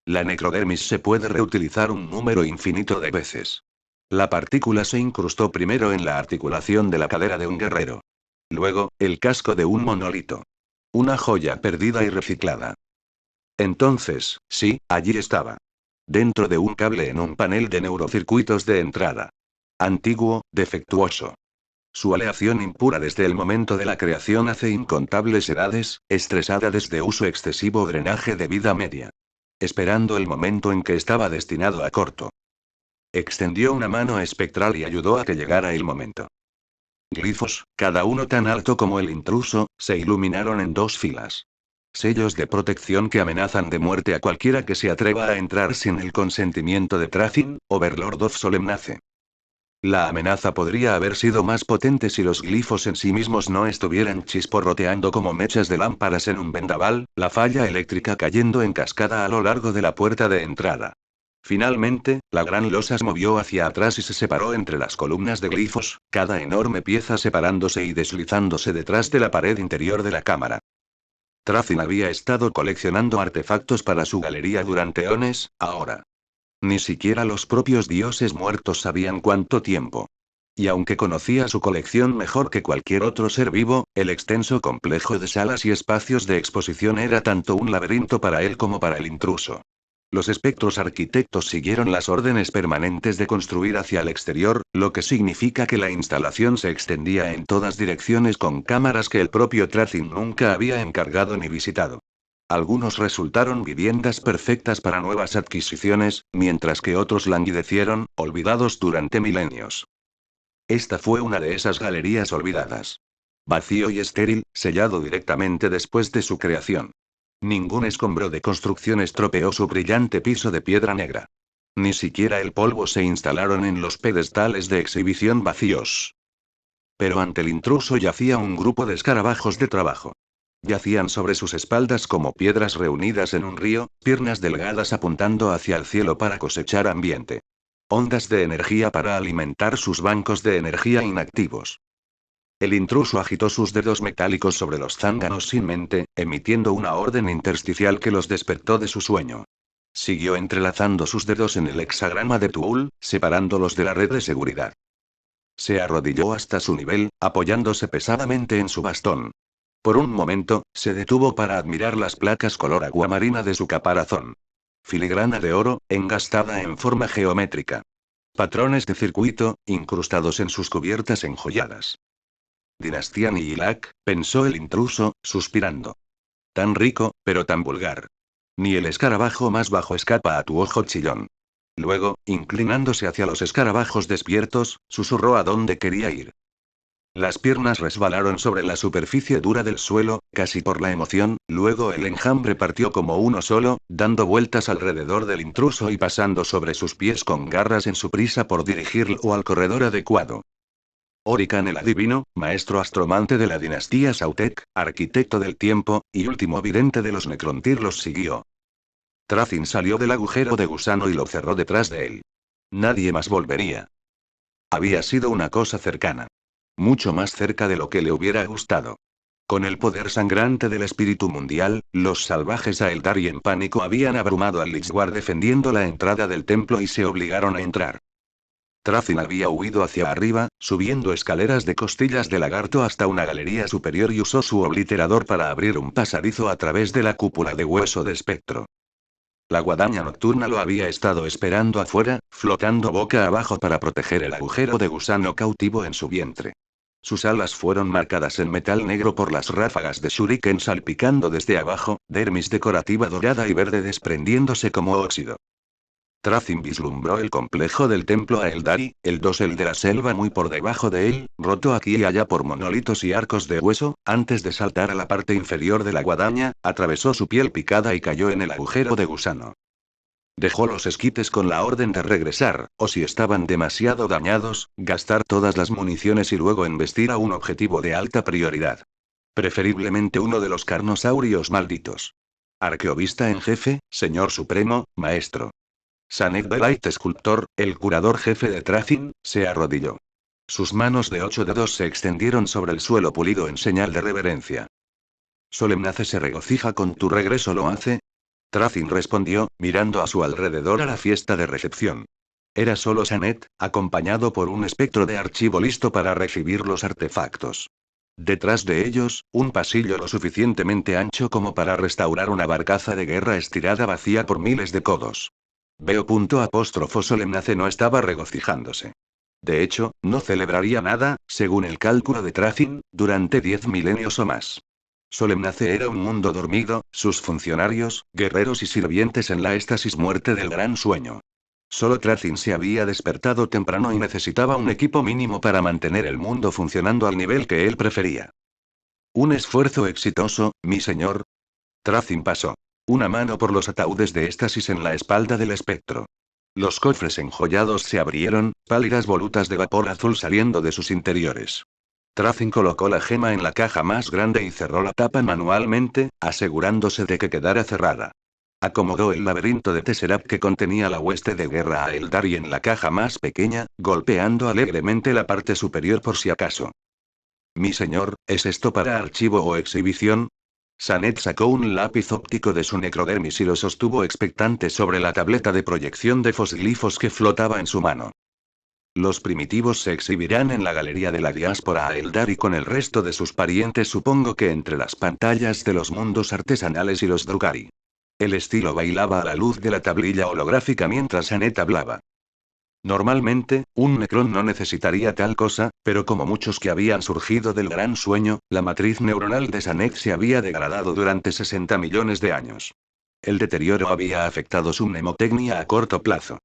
Speaker 2: La necrodermis se puede reutilizar un número infinito de veces. La partícula se incrustó primero en la articulación de la cadera de un guerrero. Luego, el casco de un monolito. Una joya perdida y reciclada. Entonces, sí, allí estaba. Dentro de un cable en un panel de neurocircuitos de entrada. Antiguo, defectuoso. Su aleación impura desde el momento de la creación hace incontables edades, estresada desde uso excesivo drenaje de vida media. Esperando el momento en que estaba destinado a corto. Extendió una mano espectral y ayudó a que llegara el momento. Glifos, cada uno tan alto como el intruso, se iluminaron en dos filas. Sellos de protección que amenazan de muerte a cualquiera que se atreva a entrar sin el consentimiento de Trazin, Overlord of Solemnace. La amenaza podría haber sido más potente si los glifos en sí mismos no estuvieran chisporroteando como mechas de lámparas en un vendaval, la falla eléctrica cayendo en cascada a lo largo de la puerta de entrada. Finalmente, la gran losa se movió hacia atrás y se separó entre las columnas de glifos, cada enorme pieza separándose y deslizándose detrás de la pared interior de la cámara. Trazin había estado coleccionando artefactos para su galería durante eones, ahora. Ni siquiera los propios dioses muertos sabían cuánto tiempo. Y aunque conocía su colección mejor que cualquier otro ser vivo, el extenso complejo de salas y espacios de exposición era tanto un laberinto para él como para el intruso. Los espectros arquitectos siguieron las órdenes permanentes de construir hacia el exterior, lo que significa que la instalación se extendía en todas direcciones con cámaras que el propio Trazin nunca había encargado ni visitado. Algunos resultaron viviendas perfectas para nuevas adquisiciones, mientras que otros languidecieron, olvidados durante milenios. Esta fue una de esas galerías olvidadas. Vacío y estéril, sellado directamente después de su creación. Ningún escombro de construcción estropeó su brillante piso de piedra negra. Ni siquiera el polvo se instalaron en los pedestales de exhibición vacíos. Pero ante el intruso yacía un grupo de escarabajos de trabajo. Yacían sobre sus espaldas como piedras reunidas en un río, piernas delgadas apuntando hacia el cielo para cosechar ambiente. Ondas de energía para alimentar sus bancos de energía inactivos. El intruso agitó sus dedos metálicos sobre los zánganos sin mente, emitiendo una orden intersticial que los despertó de su sueño. Siguió entrelazando sus dedos en el hexagrama de Tuul, separándolos de la red de seguridad. Se arrodilló hasta su nivel, apoyándose pesadamente en su bastón. Por un momento, se detuvo para admirar las placas color aguamarina de su caparazón. Filigrana de oro, engastada en forma geométrica. Patrones de circuito, incrustados en sus cubiertas enjolladas. Dinastía Nihilak, pensó el intruso, suspirando. Tan rico, pero tan vulgar. Ni el escarabajo más bajo escapa a tu ojo chillón. Luego, inclinándose hacia los escarabajos despiertos, susurró a dónde quería ir. Las piernas resbalaron sobre la superficie dura del suelo, casi por la emoción, luego el enjambre partió como uno solo, dando vueltas alrededor del intruso y pasando sobre sus pies con garras en su prisa por dirigirlo al corredor adecuado. Orican el adivino, maestro astromante de la dinastía Sautek, arquitecto del tiempo, y último vidente de los Necrontyr los siguió. Thrafin salió del agujero de gusano y lo cerró detrás de él. Nadie más volvería. Había sido una cosa cercana. Mucho más cerca de lo que le hubiera gustado. Con el poder sangrante del espíritu mundial, los salvajes Aeldari en pánico habían abrumado al Lichguard defendiendo la entrada del templo y se obligaron a entrar. Thrafin había huido hacia arriba, subiendo escaleras de costillas de lagarto hasta una galería superior y usó su obliterador para abrir un pasadizo a través de la cúpula de hueso de espectro. La guadaña nocturna lo había estado esperando afuera, flotando boca abajo para proteger el agujero de gusano cautivo en su vientre. Sus alas fueron marcadas en metal negro por las ráfagas de shuriken salpicando desde abajo, dermis decorativa dorada y verde desprendiéndose como óxido. Thrafin vislumbró el complejo del templo Aeldari, el dosel de la selva muy por debajo de él, roto aquí y allá por monolitos y arcos de hueso, antes de saltar a la parte inferior de la guadaña, atravesó su piel picada y cayó en el agujero de gusano. Dejó los esquites con la orden de regresar, o si estaban demasiado dañados, gastar todas las municiones y luego embestir a un objetivo de alta prioridad. Preferiblemente uno de los carnosaurios malditos. Arqueovista en jefe, señor supremo, maestro. Sanek Belait escultor, el curador jefe de Thrafin, se arrodilló. Sus manos de 8 dedos se extendieron sobre el suelo pulido en señal de reverencia. Solemnace se regocija con tu regreso, ¿lo hace? Thrafin respondió, mirando a su alrededor a la fiesta de recepción. Era solo Sanet, acompañado por un espectro de archivo listo para recibir los artefactos. Detrás de ellos, un pasillo lo suficientemente ancho como para restaurar una barcaza de guerra estirada vacía por miles de codos. Solemnace no estaba regocijándose. De hecho, no celebraría nada, según el cálculo de Thrafin, durante 10 milenios o más. Solemnace era un mundo dormido, sus funcionarios, guerreros y sirvientes en la éxtasis muerte del gran sueño. Solo Thrafin se había despertado temprano y necesitaba un equipo mínimo para mantener el mundo funcionando al nivel que él prefería. Un esfuerzo exitoso, mi señor. Thrafin pasó una mano por los ataúdes de éxtasis en la espalda del espectro. Los cofres enjollados se abrieron, pálidas volutas de vapor azul saliendo de sus interiores. Thrafin colocó la gema en la caja más grande y cerró la tapa manualmente, asegurándose de que quedara cerrada. Acomodó el laberinto de Tesseract que contenía la hueste de guerra a Eldari en la caja más pequeña, golpeando alegremente la parte superior por si acaso. Mi señor, ¿es esto para archivo o exhibición? Sanet sacó un lápiz óptico de su necrodermis y lo sostuvo expectante sobre la tableta de proyección de fosglifos que flotaba en su mano. Los primitivos se exhibirán en la galería de la diáspora a Eldari con el resto de sus parientes, supongo que entre las pantallas de los mundos artesanales y los Drukari. El estilo bailaba a la luz de la tablilla holográfica mientras Sanet hablaba. Normalmente, un Necron no necesitaría tal cosa, pero como muchos que habían surgido del gran sueño, la matriz neuronal de Sanek se había degradado durante 60 millones de años. El deterioro había afectado su mnemotecnia a corto plazo.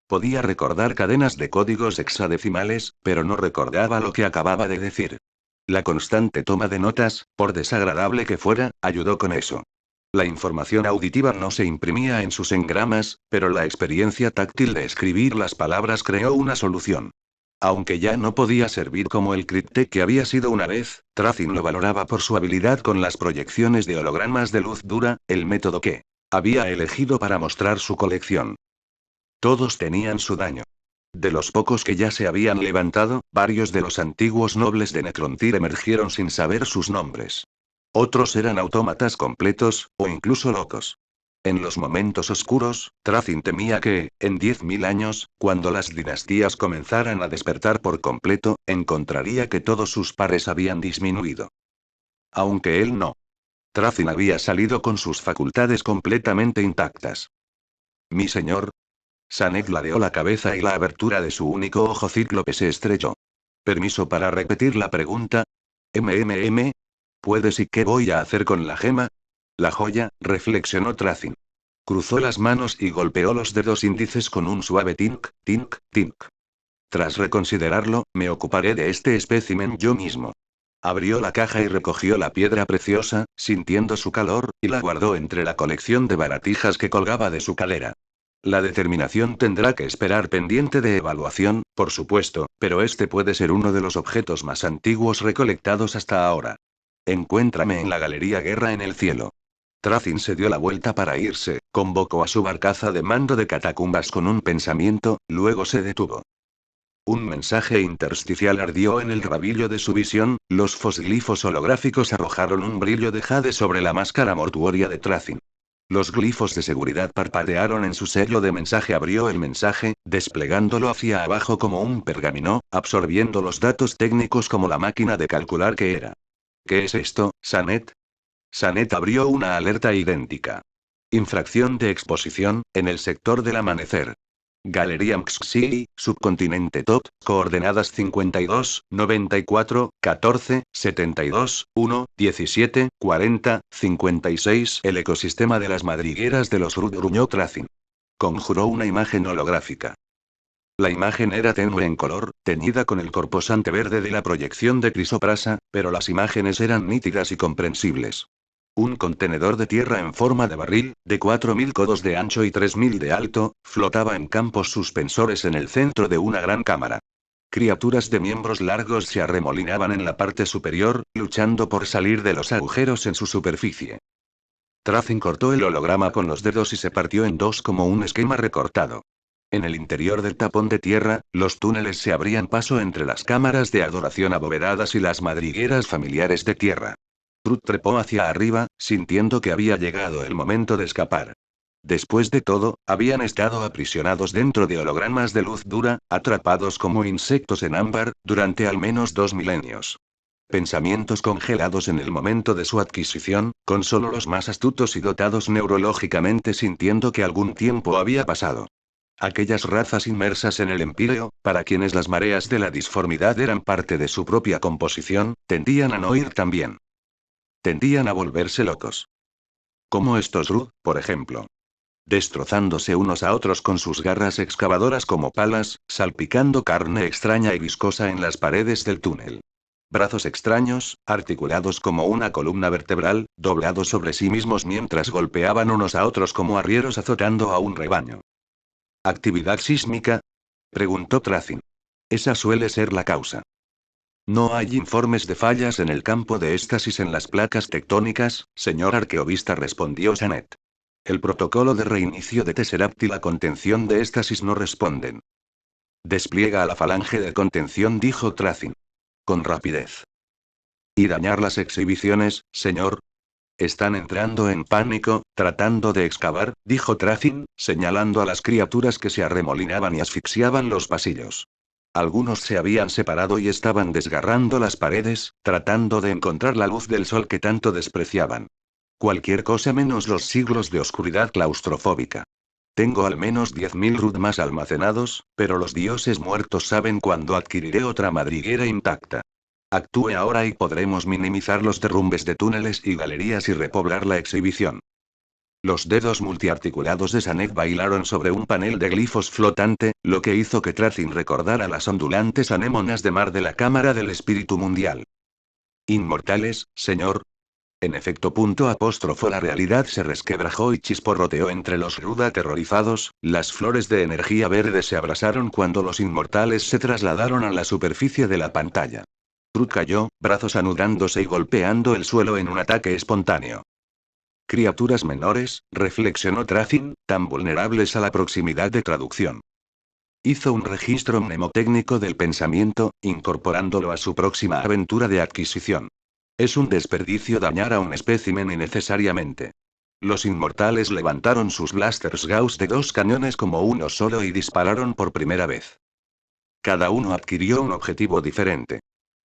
Speaker 2: Podía recordar cadenas de códigos hexadecimales, pero no recordaba lo que acababa de decir. La constante toma de notas, por desagradable que fuera, ayudó con eso. La información auditiva no se imprimía en sus engramas, pero la experiencia táctil de escribir las palabras creó una solución. Aunque ya no podía servir como el Cryptek que había sido una vez, Thrafin lo valoraba por su habilidad con las proyecciones de hologramas de luz dura, el método que había elegido para mostrar su colección. Todos tenían su daño. De los pocos que ya se habían levantado, varios de los antiguos nobles de Necrontyr emergieron sin saber sus nombres. Otros eran autómatas completos, o incluso locos. En los momentos oscuros, Thrafin temía que, en 10.000 años, cuando las dinastías comenzaran a despertar por completo, encontraría que todos sus pares habían disminuido. Aunque él no. Tracin había salido con sus facultades completamente intactas. Mi señor. Sanet ladeó la cabeza y la abertura de su único ojo cíclope se estrechó. ¿Permiso para repetir la pregunta? MMM. ¿Puedes y qué voy a hacer con la gema? La joya, reflexionó Tracin. Cruzó las manos y golpeó los dedos índices con un suave tink, tink, tink. Tras reconsiderarlo, me ocuparé de este espécimen yo mismo. Abrió la caja y recogió la piedra preciosa, sintiendo su calor, y la guardó entre la colección de baratijas que colgaba de su calera. La determinación tendrá que esperar pendiente de evaluación, por supuesto, pero este puede ser uno de los objetos más antiguos recolectados hasta ahora. Encuéntrame en la Galería Guerra en el Cielo. Tracin se dio la vuelta para irse, convocó a su barcaza de mando de catacumbas con un pensamiento, luego se detuvo. Un mensaje intersticial ardió en el rabillo de su visión, los fosglifos holográficos arrojaron un brillo de jade sobre la máscara mortuoria de Tracin. Los glifos de seguridad parpadearon en su sello de mensaje. Abrió el mensaje, desplegándolo hacia abajo como un pergamino, absorbiendo los datos técnicos como la máquina de calcular que era. ¿Qué es esto, Sanet? Sanet abrió una alerta idéntica. Infracción de exposición, en el sector del amanecer. Galería Mxxi, subcontinente Top, coordenadas 52, 94, 14, 72, 1, 17, 40, 56. El ecosistema de las madrigueras de los Rud, gruñó Tracin. Conjuró una imagen holográfica. La imagen era tenue en color, teñida con el corposante verde de la proyección de crisoprasa, pero las imágenes eran nítidas y comprensibles. Un contenedor de tierra en forma de barril, de 4.000 codos de ancho y 3.000 de alto, flotaba en campos suspensores en el centro de una gran cámara. Criaturas de miembros largos se arremolinaban en la parte superior, luchando por salir de los agujeros en su superficie. Tracin cortó el holograma con los dedos y se partió en dos como un esquema recortado. En el interior del tapón de tierra, los túneles se abrían paso entre las cámaras de adoración abovedadas y las madrigueras familiares de tierra. Trud trepó hacia arriba, sintiendo que había llegado el momento de escapar. Después de todo, habían estado aprisionados dentro de hologramas de luz dura, atrapados como insectos en ámbar, durante al menos 2 milenios. Pensamientos congelados en el momento de su adquisición, con solo los más astutos y dotados neurológicamente sintiendo que algún tiempo había pasado. Aquellas razas inmersas en el empíreo, para quienes las mareas de la disformidad eran parte de su propia composición, tendían a no ir tan bien. Tendían a volverse locos. Como estos Rud, por ejemplo. Destrozándose unos a otros con sus garras excavadoras como palas, salpicando carne extraña y viscosa en las paredes del túnel. Brazos extraños, articulados como una columna vertebral, doblados sobre sí mismos mientras golpeaban unos a otros como arrieros azotando a un rebaño. ¿Actividad sísmica? Preguntó Tracin. Esa suele ser la causa. No hay informes de fallas en el campo de éxtasis en las placas tectónicas, señor arqueovista, respondió Sanet. El protocolo de reinicio de Tesseract y la contención de éxtasis no responden. Despliega a la falange de contención, dijo Tracin. Con rapidez. ¿Y dañar las exhibiciones, señor? Están entrando en pánico, tratando de excavar, dijo Tracin, señalando a las criaturas que se arremolinaban y asfixiaban los pasillos. Algunos se habían separado y estaban desgarrando las paredes, tratando de encontrar la luz del sol que tanto despreciaban. Cualquier cosa menos los siglos de oscuridad claustrofóbica. Tengo al menos 10.000 Rud más almacenados, pero los dioses muertos saben cuándo adquiriré otra madriguera intacta. Actúe ahora y podremos minimizar los derrumbes de túneles y galerías y repoblar la exhibición. Los dedos multiarticulados de Sanet bailaron sobre un panel de glifos flotante, lo que hizo que Tracin recordara las ondulantes anémonas de mar de la Cámara del Espíritu Mundial. ¿Inmortales, señor? En efecto, la realidad se resquebrajó y chisporroteó entre los Rud aterrorizados, las flores de energía verde se abrasaron cuando los inmortales se trasladaron a la superficie de la pantalla. Trud cayó, brazos anudándose y golpeando el suelo en un ataque espontáneo. Criaturas menores, reflexionó Tracin, tan vulnerables a la proximidad de traducción. Hizo un registro mnemotécnico del pensamiento, incorporándolo a su próxima aventura de adquisición. Es un desperdicio dañar a un espécimen innecesariamente. Los inmortales levantaron sus blasters Gauss de 2 cañones como uno solo y dispararon por primera vez. Cada uno adquirió un objetivo diferente.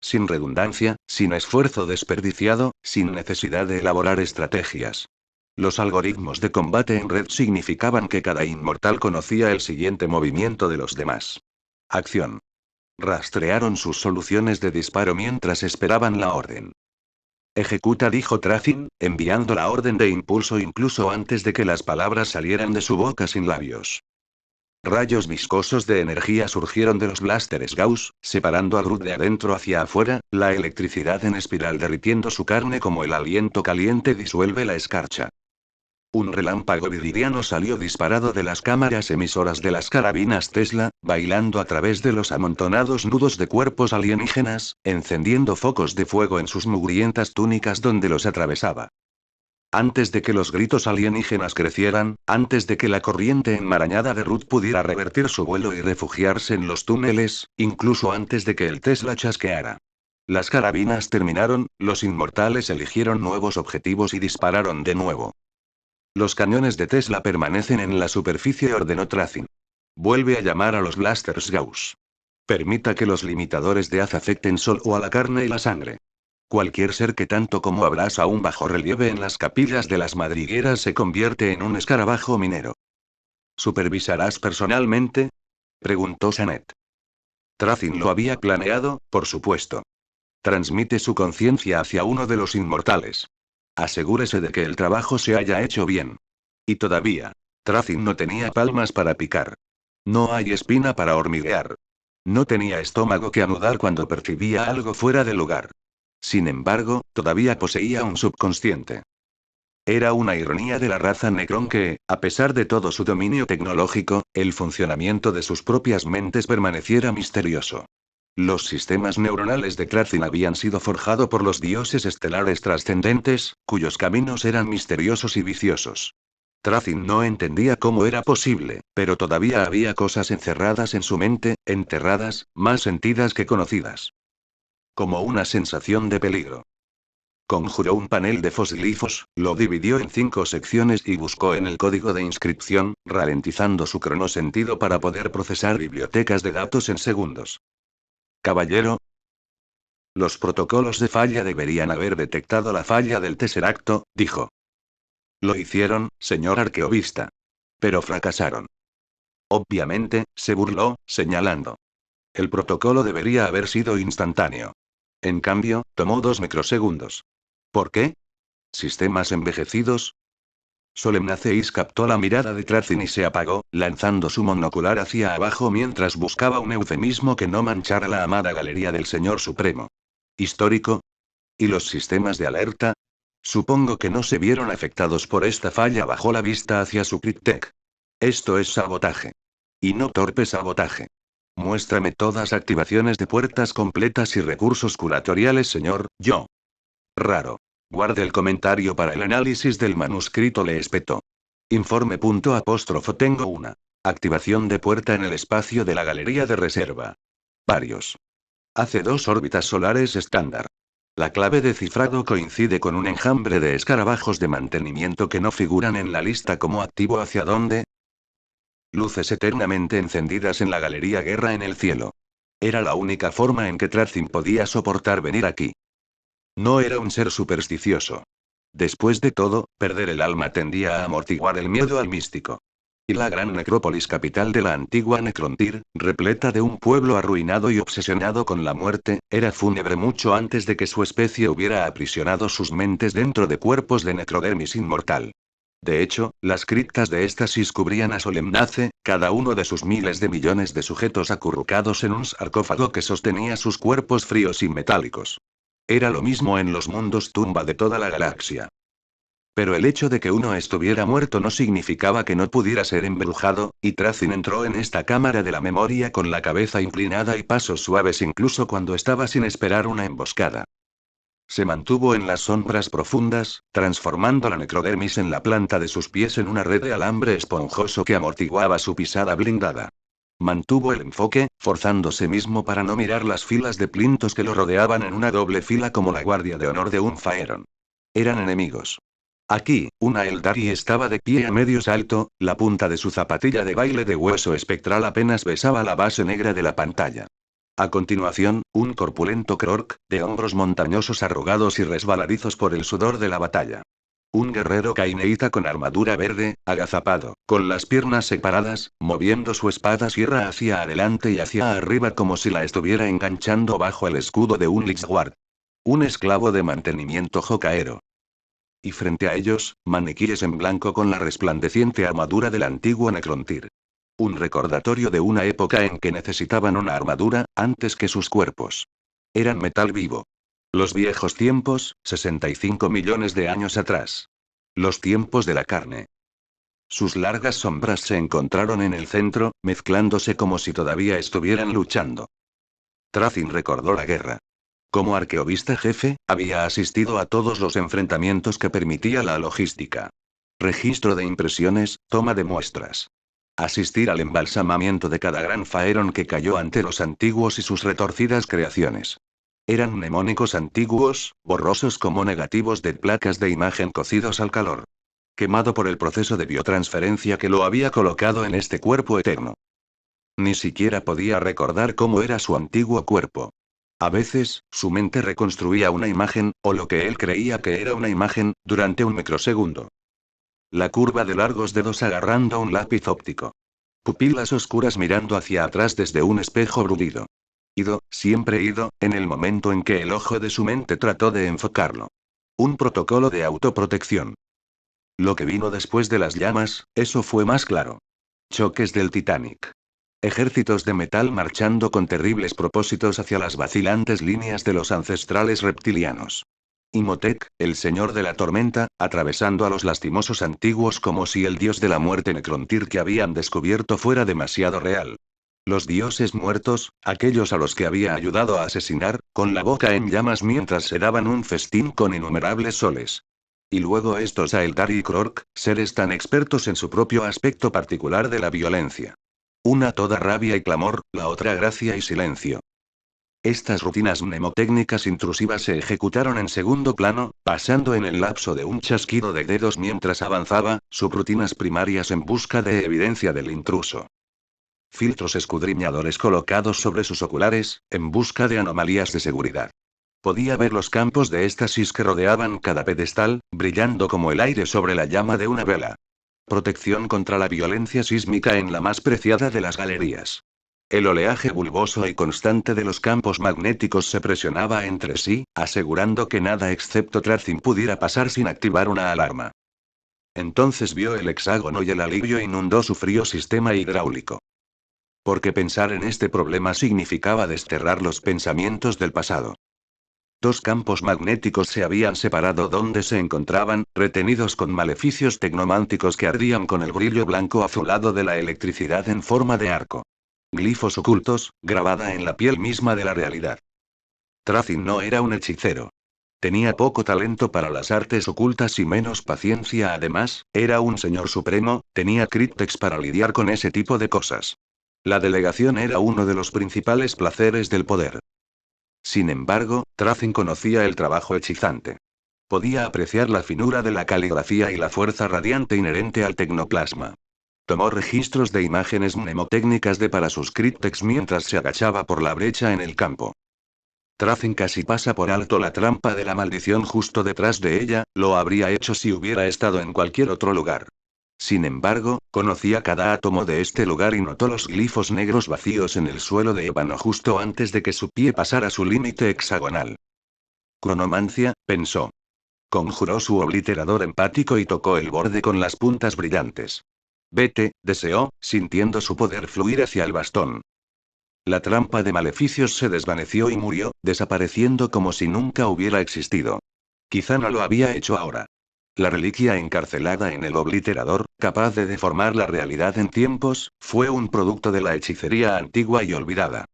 Speaker 2: Sin redundancia, sin esfuerzo desperdiciado, sin necesidad de elaborar estrategias. Los algoritmos de combate en red significaban que cada inmortal conocía el siguiente movimiento de los demás. Acción. Rastrearon sus soluciones de disparo mientras esperaban la orden. Ejecuta, dijo Trazin, enviando la orden de impulso incluso antes de que las palabras salieran de su boca sin labios. Rayos viscosos de energía surgieron de los blasters Gauss, separando a Groot de adentro hacia afuera, la electricidad en espiral derritiendo su carne como el aliento caliente disuelve la escarcha. Un relámpago viridiano salió disparado de las cámaras emisoras de las carabinas Tesla, bailando a través de los amontonados nudos de cuerpos alienígenas, encendiendo focos de fuego en sus mugrientas túnicas donde los atravesaba. Antes de que los gritos alienígenas crecieran, antes de que la corriente enmarañada de Groot pudiera revertir su vuelo y refugiarse en los túneles, incluso antes de que el Tesla chasqueara. Las carabinas terminaron, los inmortales eligieron nuevos objetivos y dispararon de nuevo. Los cañones de Tesla permanecen en la superficie, ordenó Trazin. Vuelve a llamar a los blasters Gauss. Permita que los limitadores de haz afecten solo a la carne y la sangre. Cualquier ser que tanto como abrasa un bajo relieve en las capillas de las madrigueras se convierte en un escarabajo minero. ¿Supervisarás personalmente?, preguntó Sanet. Trazin lo había planeado, por supuesto. Transmite su conciencia hacia uno de los inmortales. Asegúrese de que el trabajo se haya hecho bien. Y todavía, Trazin no tenía palmas para picar. No hay espina para hormiguear. No tenía estómago que anudar cuando percibía algo fuera de lugar. Sin embargo, todavía poseía un subconsciente. Era una ironía de la raza Necron que, a pesar de todo su dominio tecnológico, el funcionamiento de sus propias mentes permaneciera misterioso. Los sistemas neuronales de Trazin habían sido forjados por los dioses estelares trascendentes, cuyos caminos eran misteriosos y viciosos. Trazin no entendía cómo era posible, pero todavía había cosas encerradas en su mente, enterradas, más sentidas que conocidas. Como una sensación de peligro. Conjuró un panel de fosglifos, lo dividió en 5 secciones y buscó en el código de inscripción, ralentizando su cronosentido para poder procesar bibliotecas de datos en segundos. Caballero. Los protocolos de falla deberían haber detectado la falla del Tesseracto, dijo. Lo hicieron, señor arqueovista. Pero fracasaron. Obviamente, se burló, señalando. El protocolo debería haber sido instantáneo. En cambio, tomó 2 microsegundos. ¿Por qué? ¿Sistemas envejecidos? Solemnaceis captó la mirada de Trazin y se apagó, lanzando su monocular hacia abajo mientras buscaba un eufemismo que no manchara la amada galería del Señor Supremo. ¿Histórico? ¿Y los sistemas de alerta? Supongo que no se vieron afectados por esta falla. Bajó la vista hacia su Cryptek. Esto es sabotaje. Y no torpe sabotaje. Muéstrame todas activaciones de puertas completas y recursos curatoriales, señor. Yo. Raro. Guarde el comentario para el análisis del manuscrito, le espetó. Informe. Tengo una activación de puerta en el espacio de la galería de reserva. Varios. Hace 2 órbitas solares estándar. La clave de cifrado coincide con un enjambre de escarabajos de mantenimiento que no figuran en la lista como activo. ¿Hacia dónde? Luces eternamente encendidas en la galería. Guerra en el cielo. Era la única forma en que Trazin podía soportar venir aquí. No era un ser supersticioso. Después de todo, perder el alma tendía a amortiguar el miedo al místico. Y la gran necrópolis capital de la antigua Necrontyr, repleta de un pueblo arruinado y obsesionado con la muerte, era fúnebre mucho antes de que su especie hubiera aprisionado sus mentes dentro de cuerpos de necrodermis inmortal. De hecho, las criptas de éxtasis cubrían a Solemnace, cada uno de sus miles de millones de sujetos acurrucados en un sarcófago que sostenía sus cuerpos fríos y metálicos. Era lo mismo en los mundos tumba de toda la galaxia. Pero el hecho de que uno estuviera muerto no significaba que no pudiera ser embrujado, y Trazin entró en esta cámara de la memoria con la cabeza inclinada y pasos suaves incluso cuando estaba sin esperar una emboscada. Se mantuvo en las sombras profundas, transformando la necrodermis en la planta de sus pies en una red de alambre esponjoso que amortiguaba su pisada blindada. Mantuvo el enfoque, forzándose mismo para no mirar las filas de plintos que lo rodeaban en una doble fila como la guardia de honor de un Faeron. Eran enemigos. Aquí, una Eldari estaba de pie a medio salto, la punta de su zapatilla de baile de hueso espectral apenas besaba la base negra de la pantalla. A continuación, un corpulento Krork, de hombros montañosos arrugados y resbaladizos por el sudor de la batalla. Un guerrero Kaineita con armadura verde, agazapado, con las piernas separadas, moviendo su espada sierra hacia adelante y hacia arriba como si la estuviera enganchando bajo el escudo de un Lixguard. Un esclavo de mantenimiento jocaero. Y frente a ellos, maniquíes en blanco con la resplandeciente armadura del antiguo Necrontyr. Un recordatorio de una época en que necesitaban una armadura, antes que sus cuerpos. Eran metal vivo. Los viejos tiempos, 65 millones de años atrás. Los tiempos de la carne. Sus largas sombras se encontraron en el centro, mezclándose como si todavía estuvieran luchando. Thrafin recordó la guerra. Como arqueovista jefe, había asistido a todos los enfrentamientos que permitía la logística. Registro de impresiones, toma de muestras. Asistir al embalsamamiento de cada gran faerón que cayó ante los antiguos y sus retorcidas creaciones. Eran mnemónicos antiguos, borrosos como negativos de placas de imagen cocidos al calor. Quemado por el proceso de biotransferencia que lo había colocado en este cuerpo eterno. Ni siquiera podía recordar cómo era su antiguo cuerpo. A veces, su mente reconstruía una imagen, o lo que él creía que era una imagen, durante un microsegundo. La curva de largos dedos agarrando un lápiz óptico. Pupilas oscuras mirando hacia atrás desde un espejo brulido. Ido, siempre ido, en el momento en que el ojo de su mente trató de enfocarlo. Un protocolo de autoprotección. Lo que vino después de las llamas, eso fue más claro. Choques del Titanic. Ejércitos de metal marchando con terribles propósitos hacia las vacilantes líneas de los ancestrales reptilianos. Imhotep, el señor de la tormenta, atravesando a los lastimosos antiguos como si el dios de la muerte Necrontyr que habían descubierto fuera demasiado real. Los dioses muertos, aquellos a los que había ayudado a asesinar, con la boca en llamas mientras se daban un festín con innumerables soles. Y luego estos Aeldar y Krork, seres tan expertos en su propio aspecto particular de la violencia. Una toda rabia y clamor, la otra gracia y silencio. Estas rutinas mnemotécnicas intrusivas se ejecutaron en segundo plano, pasando en el lapso de un chasquido de dedos mientras avanzaba, subrutinas primarias en busca de evidencia del intruso. Filtros escudriñadores colocados sobre sus oculares, en busca de anomalías de seguridad. Podía ver los campos de éxtasis que rodeaban cada pedestal, brillando como el aire sobre la llama de una vela. Protección contra la violencia sísmica en la más preciada de las galerías. El oleaje bulboso y constante de los campos magnéticos se presionaba entre sí, asegurando que nada excepto Thrafin pudiera pasar sin activar una alarma. Entonces vio el hexágono y el alivio inundó su frío sistema hidráulico. Porque pensar en este problema significaba desterrar los pensamientos del pasado. Dos campos magnéticos se habían separado donde se encontraban, retenidos con maleficios tecnománticos que ardían con el brillo blanco azulado de la electricidad en forma de arco. Glifos ocultos, grabada en la piel misma de la realidad. Thrafin no era un hechicero. Tenía poco talento para las artes ocultas y menos paciencia además, era un señor supremo, tenía cryptex para lidiar con ese tipo de cosas. La delegación era uno de los principales placeres del poder. Sin embargo, Thrafin conocía el trabajo hechizante. Podía apreciar la finura de la caligrafía y la fuerza radiante inherente al tecnoplasma. Tomó registros de imágenes mnemotécnicas para sus cryptex mientras se agachaba por la brecha en el campo. Thrafin casi pasa por alto la trampa de la maldición justo detrás de ella, lo habría hecho si hubiera estado en cualquier otro lugar. Sin embargo, conocía cada átomo de este lugar y notó los glifos negros vacíos en el suelo de ébano justo antes de que su pie pasara su límite hexagonal. Cronomancia, pensó. Conjuró su obliterador empático y tocó el borde con las puntas brillantes. Vete, deseó, sintiendo su poder fluir hacia el bastón. La trampa de maleficios se desvaneció y murió, desapareciendo como si nunca hubiera existido. Quizá no lo había hecho ahora. La reliquia encarcelada en el obliterador, capaz de deformar la realidad en tiempos, fue un producto de la hechicería antigua y olvidada.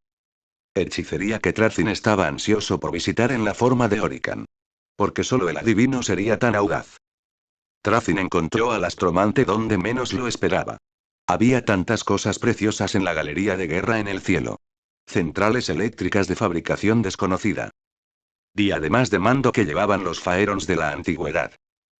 Speaker 2: Hechicería que Thrafin estaba ansioso por visitar en la forma de Orican. Porque solo el adivino sería tan audaz. Thrafin encontró al astromante donde menos lo esperaba. Había tantas cosas preciosas en la galería de guerra en el cielo. Centrales eléctricas de fabricación desconocida. Diademas de mando que llevaban los faerons de la antigüedad.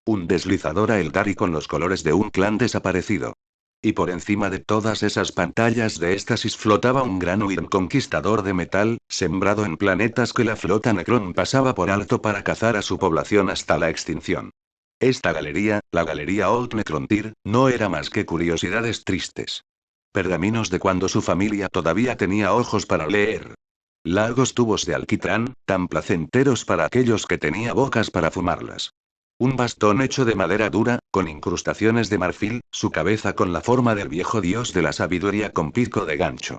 Speaker 2: Un deslizador Aeldari con los colores de un clan desaparecido. Y por encima de todas esas pantallas de éxtasis flotaba un gran Wyrm conquistador de metal, sembrado en planetas que la flota Necron pasaba por alto para cazar a su población hasta la extinción. Esta galería, la galería Old Necrontyr, no era más que curiosidades tristes. Pergaminos de cuando su familia todavía tenía ojos para leer. Largos tubos de alquitrán, tan placenteros para aquellos que tenía bocas para fumarlas. Un bastón hecho de madera dura, con incrustaciones de marfil, su cabeza con la forma del viejo dios de la sabiduría con pico de gancho.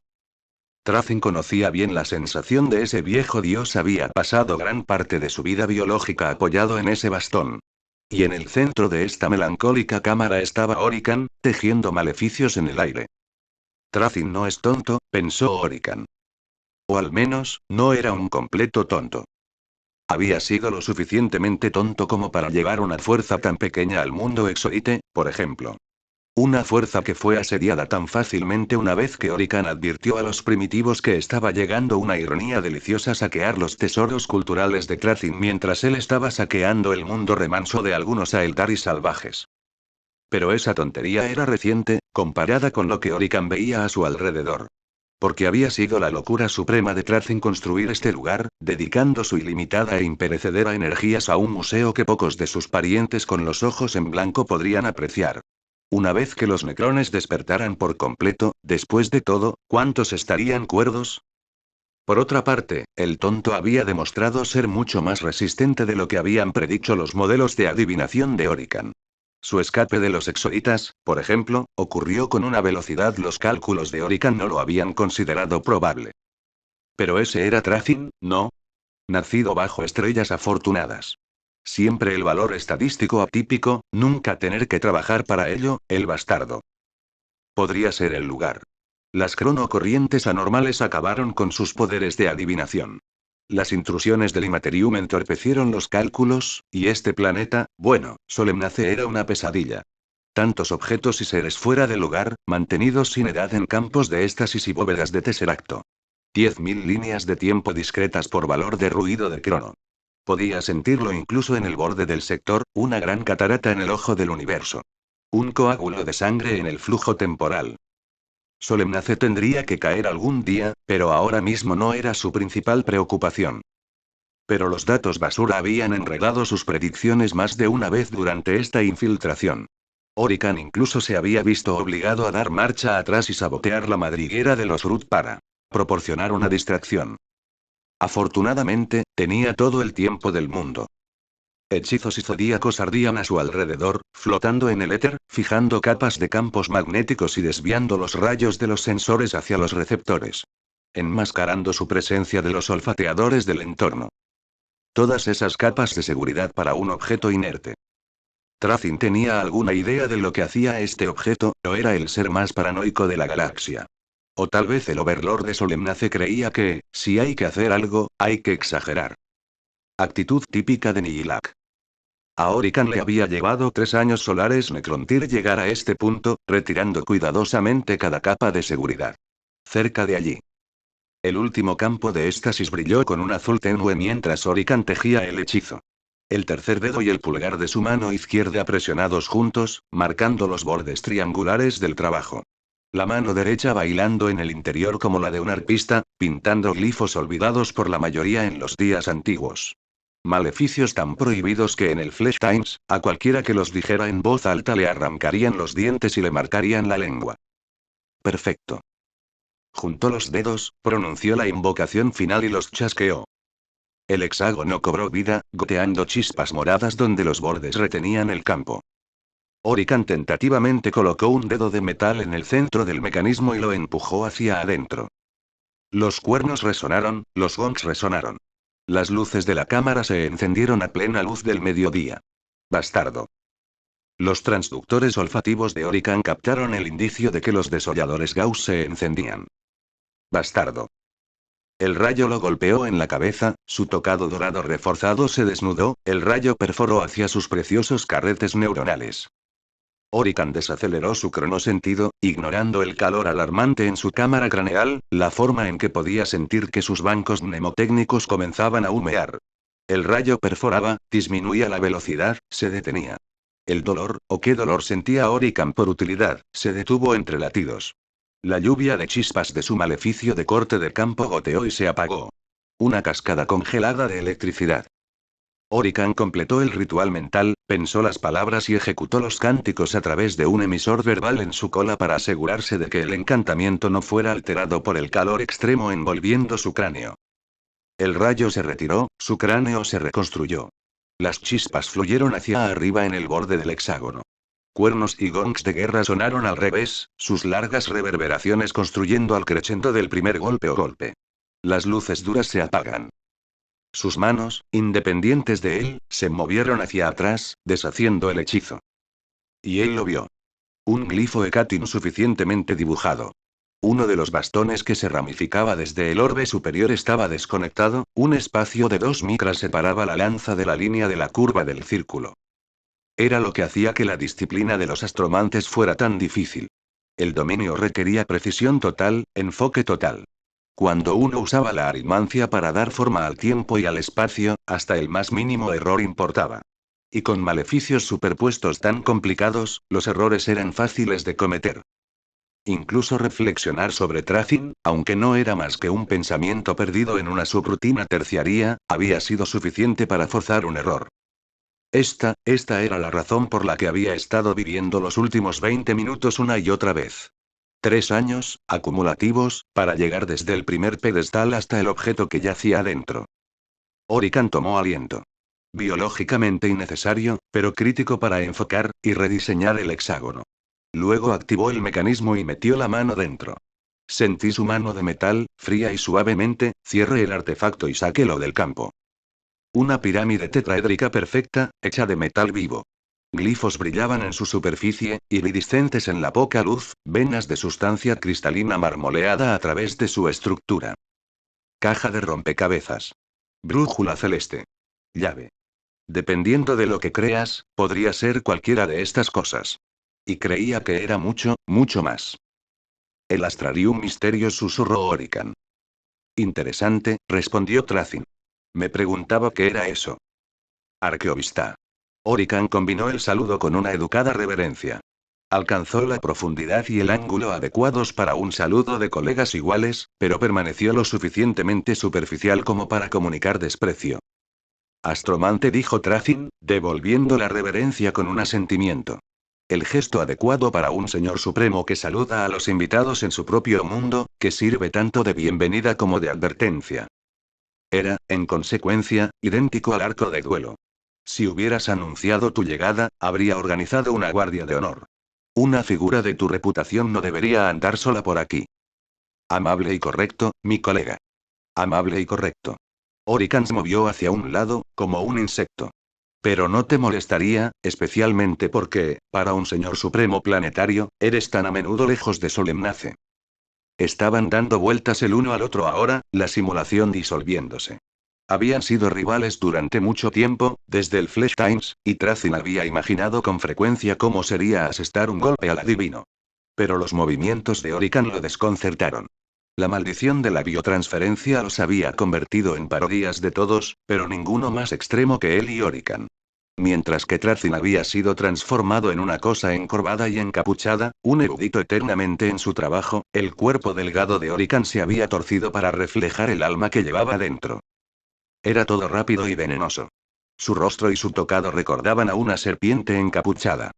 Speaker 2: Trazin conocía bien la sensación de ese viejo dios, había pasado gran parte de su vida biológica apoyado en ese bastón. Y en el centro de esta melancólica cámara estaba Orican, tejiendo maleficios en el aire. Trazin no es tonto, pensó Orican. O al menos, no era un completo tonto. Había sido lo suficientemente tonto como para llevar una fuerza tan pequeña al mundo Exoite, por ejemplo. Una fuerza que fue asediada tan fácilmente una vez que Orican advirtió a los primitivos que estaba llegando una ironía deliciosa saquear los tesoros culturales de Trazin mientras él estaba saqueando el mundo remanso de algunos Aeltaris salvajes. Pero esa tontería era reciente, comparada con lo que Orican veía a su alrededor. Porque había sido la locura suprema de Trazin construir este lugar, dedicando su ilimitada e imperecedera energías a un museo que pocos de sus parientes con los ojos en blanco podrían apreciar. Una vez que los necrones despertaran por completo, después de todo, ¿cuántos estarían cuerdos? Por otra parte, el tonto había demostrado ser mucho más resistente de lo que habían predicho los modelos de adivinación de Orican. Su escape de los exoitas, por ejemplo, ocurrió con una velocidad los cálculos de Orican no lo habían considerado probable. Pero ese era Trazin, ¿no? Nacido bajo estrellas afortunadas. Siempre el valor estadístico atípico, nunca tener que trabajar para ello, el bastardo. Podría ser el lugar. Las cronocorrientes anormales acabaron con sus poderes de adivinación. Las intrusiones del Immaterium entorpecieron los cálculos, y este planeta, bueno, Solemnace era una pesadilla. Tantos objetos y seres fuera de lugar, mantenidos sin edad en campos de éxtasis y bóvedas de Tesseracto. 10.000 líneas de tiempo discretas por valor de ruido de crono. Podía sentirlo incluso en el borde del sector, una gran catarata en el ojo del universo. Un coágulo de sangre en el flujo temporal. Solemnace tendría que caer algún día, pero ahora mismo no era su principal preocupación. Pero los datos basura habían enredado sus predicciones más de una vez durante esta infiltración. Orican incluso se había visto obligado a dar marcha atrás y sabotear la madriguera de los Root para proporcionar una distracción. Afortunadamente, tenía todo el tiempo del mundo. Hechizos y zodíacos ardían a su alrededor, flotando en el éter, fijando capas de campos magnéticos y desviando los rayos de los sensores hacia los receptores. Enmascarando su presencia de los olfateadores del entorno. Todas esas capas de seguridad para un objeto inerte. Trazin tenía alguna idea de lo que hacía este objeto, o era el ser más paranoico de la galaxia. O tal vez el Overlord de Solemnace creía que, si hay que hacer algo, hay que exagerar. Actitud típica de Nihilak. A Orican le había llevado 3 años solares Necrontyr llegar a este punto, retirando cuidadosamente cada capa de seguridad. Cerca de allí. El último campo de éxtasis brilló con un azul tenue mientras Orican tejía el hechizo. El tercer dedo y el pulgar de su mano izquierda presionados juntos, marcando los bordes triangulares del trabajo. La mano derecha bailando en el interior como la de un arpista, pintando glifos olvidados por la mayoría en los días antiguos. Maleficios tan prohibidos que en el Flash Times, a cualquiera que los dijera en voz alta le arrancarían los dientes y le marcarían la lengua. Perfecto. Juntó los dedos, pronunció la invocación final y los chasqueó. El hexágono cobró vida, goteando chispas moradas donde los bordes retenían el campo. Orican tentativamente colocó un dedo de metal en el centro del mecanismo y lo empujó hacia adentro. Los cuernos resonaron, los gongs resonaron. Las luces de la cámara se encendieron a plena luz del mediodía. Bastardo. Los transductores olfativos de Orican captaron el indicio de que los desolladores Gauss se encendían. Bastardo. El rayo lo golpeó en la cabeza, su tocado dorado reforzado se desnudó, el rayo perforó hacia sus preciosos carretes neuronales. Orican desaceleró su cronosentido, ignorando el calor alarmante en su cámara craneal, la forma en que podía sentir que sus bancos mnemotécnicos comenzaban a humear. El rayo perforaba, disminuía la velocidad, se detenía. El dolor, o qué dolor sentía Orican por utilidad, se detuvo entre latidos. La lluvia de chispas de su maleficio de corte de campo goteó y se apagó. Una cascada congelada de electricidad. Orican completó el ritual mental, pensó las palabras y ejecutó los cánticos a través de un emisor verbal en su cola para asegurarse de que el encantamiento no fuera alterado por el calor extremo envolviendo su cráneo. El rayo se retiró, su cráneo se reconstruyó. Las chispas fluyeron hacia arriba en el borde del hexágono. Cuernos y gongs de guerra sonaron al revés, sus largas reverberaciones construyendo al crescendo del primer golpe o golpe. Las luces duras se apagan. Sus manos, independientes de él, se movieron hacia atrás, deshaciendo el hechizo. Y él lo vio. Un glifo Hecate suficientemente dibujado. Uno de los bastones que se ramificaba desde el orbe superior estaba desconectado, un espacio de 2 micras separaba la lanza de la línea de la curva del círculo. Era lo que hacía que la disciplina de los astromantes fuera tan difícil. El dominio requería precisión total, enfoque total. Cuando uno usaba la aritmancia para dar forma al tiempo y al espacio, hasta el más mínimo error importaba. Y con maleficios superpuestos tan complicados, los errores eran fáciles de cometer. Incluso reflexionar sobre Tracin, aunque no era más que un pensamiento perdido en una subrutina terciaria, había sido suficiente para forzar un error. Esta era la razón por la que había estado viviendo los últimos 20 minutos una y otra vez. 3 años, acumulativos, para llegar desde el primer pedestal hasta el objeto que yacía dentro. Orican tomó aliento. Biológicamente innecesario, pero crítico para enfocar y rediseñar el hexágono. Luego activó el mecanismo y metió la mano dentro. Sentí su mano de metal, fría y suavemente, cierre el artefacto y sáquelo del campo. Una pirámide tetraédrica perfecta, hecha de metal vivo. Glifos brillaban en su superficie, iridiscentes en la poca luz, venas de sustancia cristalina marmoleada a través de su estructura. Caja de rompecabezas. Brújula celeste. Llave. Dependiendo de lo que creas, podría ser cualquiera de estas cosas. Y creía que era mucho, mucho más. El Astrarium Misterio, susurró Orican. Interesante, respondió Tracin. Me preguntaba qué era eso. Arqueovista. Orican combinó el saludo con una educada reverencia. Alcanzó la profundidad y el ángulo adecuados para un saludo de colegas iguales, pero permaneció lo suficientemente superficial como para comunicar desprecio. Astromante, dijo Tracin, devolviendo la reverencia con un asentimiento. El gesto adecuado para un señor supremo que saluda a los invitados en su propio mundo, que sirve tanto de bienvenida como de advertencia. Era, en consecuencia, idéntico al arco de duelo. Si hubieras anunciado tu llegada, habría organizado una guardia de honor. Una figura de tu reputación no debería andar sola por aquí. Amable y correcto, mi colega. Amable y correcto. Orican se movió hacia un lado, como un insecto. Pero no te molestaría, especialmente porque, para un señor supremo planetario, eres tan a menudo lejos de Solemnace. Estaban dando vueltas el uno al otro ahora, la simulación disolviéndose. Habían sido rivales durante mucho tiempo, desde el Flash Times, y Tracin había imaginado con frecuencia cómo sería asestar un golpe al adivino. Pero los movimientos de Orican lo desconcertaron. La maldición de la biotransferencia los había convertido en parodias de todos, pero ninguno más extremo que él y Orican. Mientras que Tracin había sido transformado en una cosa encorvada y encapuchada, un erudito eternamente en su trabajo, el cuerpo delgado de Orican se había torcido para reflejar el alma que llevaba dentro. Era todo rápido y venenoso. Su rostro y su tocado recordaban a una serpiente encapuchada.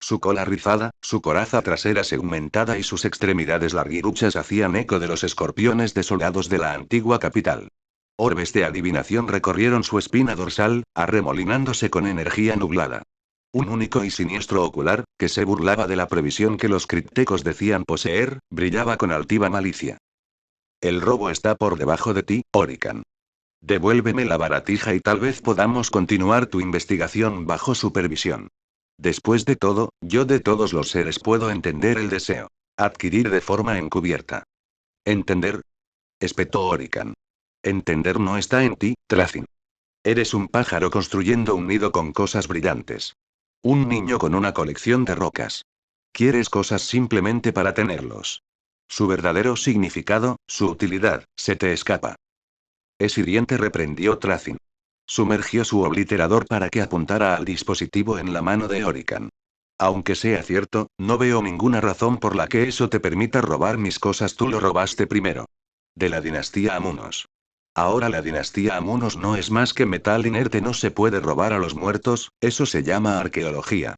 Speaker 2: Su cola rizada, su coraza trasera segmentada y sus extremidades larguiruchas hacían eco de los escorpiones desolados de la antigua capital. Orbes de adivinación recorrieron su espina dorsal, arremolinándose con energía nublada. Un único y siniestro ocular, que se burlaba de la previsión que los criptecos decían poseer, brillaba con altiva malicia. El robo está por debajo de ti, Orican. Devuélveme la baratija y tal vez podamos continuar tu investigación bajo supervisión. Después de todo, yo de todos los seres puedo entender el deseo. Adquirir de forma encubierta. ¿Entender? Espetó Orican. Entender no está en ti, Tracin. Eres un pájaro construyendo un nido con cosas brillantes. Un niño con una colección de rocas. Quieres cosas simplemente para tenerlos. Su verdadero significado, su utilidad, se te escapa. Es hiriente, reprendió Tracin. Sumergió su obliterador para que apuntara al dispositivo en la mano de Orican. Aunque sea cierto, no veo ninguna razón por la que eso te permita robar mis cosas. Tú lo robaste primero. De la dinastía Amunos. Ahora la dinastía Amunos no es más que metal inerte. No se puede robar a los muertos, eso se llama arqueología.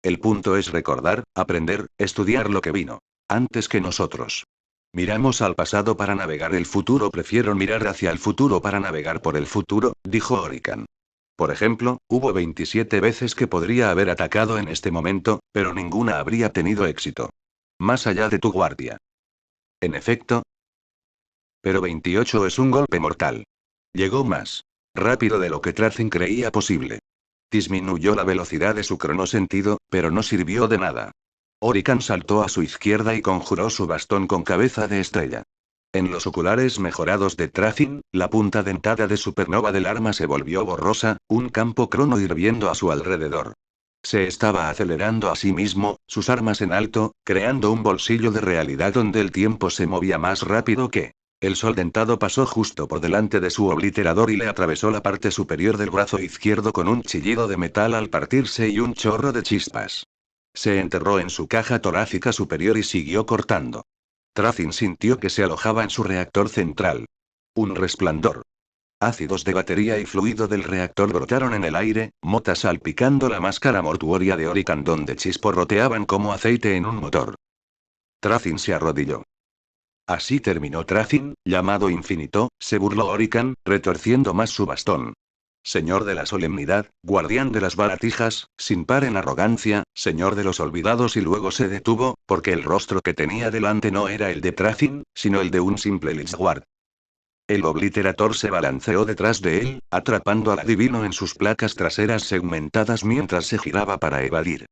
Speaker 2: El punto es recordar, aprender, estudiar lo que vino. Antes que nosotros. Miramos al pasado para navegar el futuro. Prefiero mirar hacia el futuro para navegar por el futuro, dijo Orican. Por ejemplo, hubo 27 veces que podría haber atacado en este momento, pero ninguna habría tenido éxito. Más allá de tu guardia. En efecto. Pero 28 es un golpe mortal. Llegó más rápido de lo que Tracin creía posible. Disminuyó la velocidad de su cronosentido, pero no sirvió de nada. Orican saltó a su izquierda y conjuró su bastón con cabeza de estrella. En los oculares mejorados de Tracin, la punta dentada de supernova del arma se volvió borrosa, un campo crono hirviendo a su alrededor. Se estaba acelerando a sí mismo, sus armas en alto, creando un bolsillo de realidad donde el tiempo se movía más rápido que. El sol dentado pasó justo por delante de su obliterador y le atravesó la parte superior del brazo izquierdo con un chillido de metal al partirse y un chorro de chispas. Se enterró en su caja torácica superior y siguió cortando. Tracin sintió que se alojaba en su reactor central. Un resplandor. Ácidos de batería y fluido del reactor brotaron en el aire, motas salpicando la máscara mortuoria de Orican donde chisporroteaban como aceite en un motor. Tracin se arrodilló. Así terminó Tracin, llamado infinito, se burló Orican, retorciendo más su bastón. Señor de la solemnidad, guardián de las baratijas, sin par en arrogancia, señor de los olvidados. Y luego se detuvo, porque el rostro que tenía delante no era el de Tracin, sino el de un simple Lichguard. El obliterator se balanceó detrás de él, atrapando al adivino en sus placas traseras segmentadas mientras se giraba para evadir.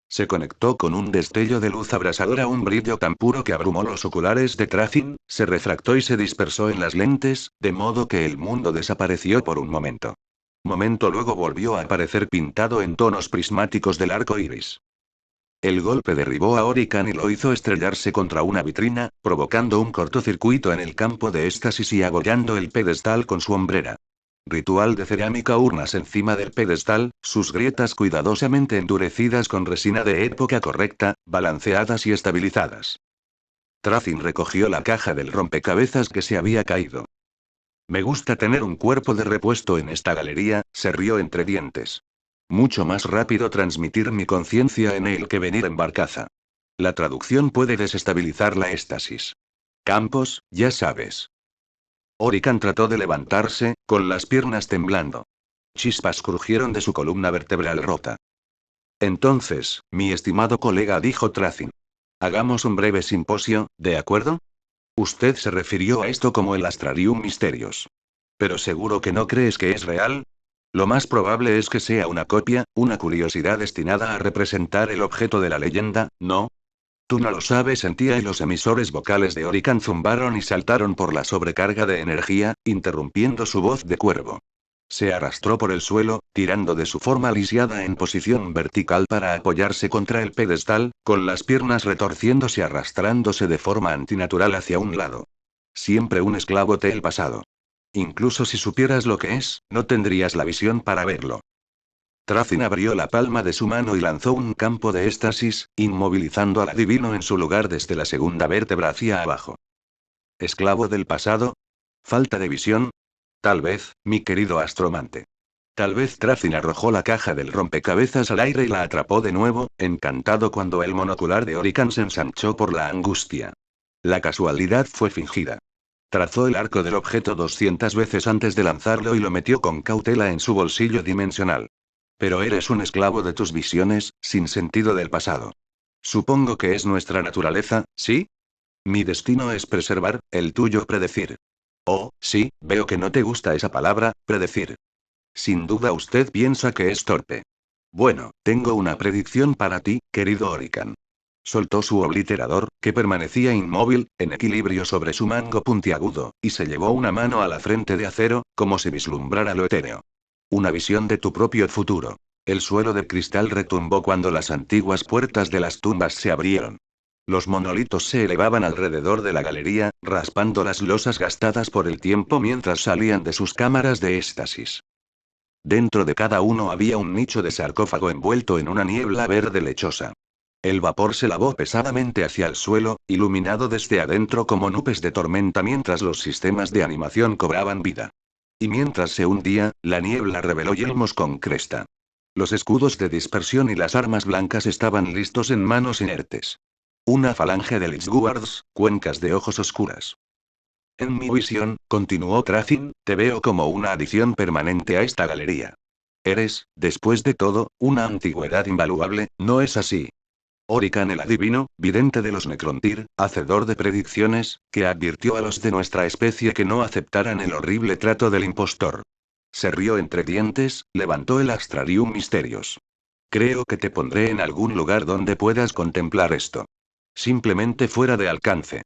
Speaker 2: Se conectó con un destello de luz abrasadora, un brillo tan puro que abrumó los oculares de Tracin, se refractó y se dispersó en las lentes, de modo que el mundo desapareció por un momento. Momento luego volvió a aparecer pintado en tonos prismáticos del arco iris. El golpe derribó a Orican y lo hizo estrellarse contra una vitrina, provocando un cortocircuito en el campo de éxtasis y agollando el pedestal con su hombrera. Ritual de cerámica, urnas encima del pedestal, sus grietas cuidadosamente endurecidas con resina de época correcta, balanceadas y estabilizadas. Tracin recogió la caja del rompecabezas que se había caído. Me gusta tener un cuerpo de repuesto en esta galería, se rió entre dientes. Mucho más rápido transmitir mi conciencia en él que venir en barcaza. La traducción puede desestabilizar la éxtasis. Campos, ya sabes. Orican trató de levantarse, con las piernas temblando. Chispas crujieron de su columna vertebral rota. Entonces, mi estimado colega, dijo Tracin. Hagamos un breve simposio, ¿de acuerdo? Usted se refirió a esto como el Astrarium Mysterios. ¿Pero seguro que no crees que es real? Lo más probable es que sea una copia, una curiosidad destinada a representar el objeto de la leyenda, ¿no? Tú no lo sabes, sentía, y los emisores vocales de Orican zumbaron y saltaron por la sobrecarga de energía, interrumpiendo su voz de cuervo. Se arrastró por el suelo, tirando de su forma lisiada en posición vertical para apoyarse contra el pedestal, con las piernas retorciéndose, arrastrándose de forma antinatural hacia un lado. Siempre un esclavo del pasado. Incluso si supieras lo que es, no tendrías la visión para verlo. Tracin abrió la palma de su mano y lanzó un campo de éxtasis, inmovilizando al adivino en su lugar desde la segunda vértebra hacia abajo. ¿Esclavo del pasado? ¿Falta de visión? Tal vez, mi querido astromante. Tal vez. Tracin arrojó la caja del rompecabezas al aire y la atrapó de nuevo, encantado cuando el monocular de Orican se ensanchó por la angustia. La casualidad fue fingida. Trazó el arco del objeto 200 veces antes de lanzarlo y lo metió con cautela en su bolsillo dimensional. Pero eres un esclavo de tus visiones, sin sentido del pasado. Supongo que es nuestra naturaleza, ¿sí? Mi destino es preservar, el tuyo predecir. Oh, sí, veo que no te gusta esa palabra, predecir. Sin duda usted piensa que es torpe. Bueno, tengo una predicción para ti, querido Orican. Soltó su obliterador, que permanecía inmóvil, en equilibrio sobre su mango puntiagudo, y se llevó una mano a la frente de acero, como si vislumbrara lo etéreo. Una visión de tu propio futuro. El suelo de cristal retumbó cuando las antiguas puertas de las tumbas se abrieron. Los monolitos se elevaban alrededor de la galería, raspando las losas gastadas por el tiempo mientras salían de sus cámaras de éxtasis. Dentro de cada uno había un nicho de sarcófago envuelto en una niebla verde lechosa. El vapor se lavó pesadamente hacia el suelo, iluminado desde adentro como nubes de tormenta mientras los sistemas de animación cobraban vida. Y mientras se hundía, la niebla reveló yelmos con cresta. Los escudos de dispersión y las armas blancas estaban listos en manos inertes. Una falange de Lichguards, cuencas de ojos oscuras. En mi visión, continuó Tracin, te veo como una adición permanente a esta galería. Eres, después de todo, una antigüedad invaluable, ¿no es así? Orican el adivino, vidente de los Necrontyr, hacedor de predicciones, que advirtió a los de nuestra especie que no aceptaran el horrible trato del impostor. Se rió entre dientes, levantó el Astrarium Mysterios. Creo que te pondré en algún lugar donde puedas contemplar esto. Simplemente fuera de alcance.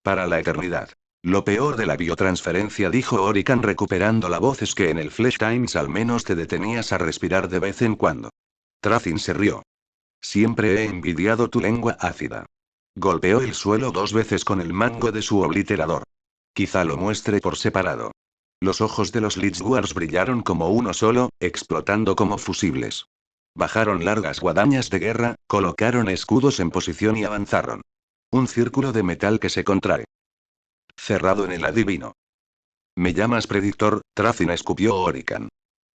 Speaker 2: Para la eternidad. Lo peor de la biotransferencia, dijo Orican recuperando la voz, es que en el Flash Times al menos te detenías a respirar de vez en cuando. Tracin se rió. Siempre he envidiado tu lengua ácida. Golpeó el suelo 2 veces con el mango de su obliterador. Quizá lo muestre por separado. Los ojos de los Lichguards brillaron como uno solo, explotando como fusibles. Bajaron largas guadañas de guerra, colocaron escudos en posición y avanzaron. Un círculo de metal que se contrae. Cerrado en el adivino. Me llamas predictor, Tracin, escupió Orican.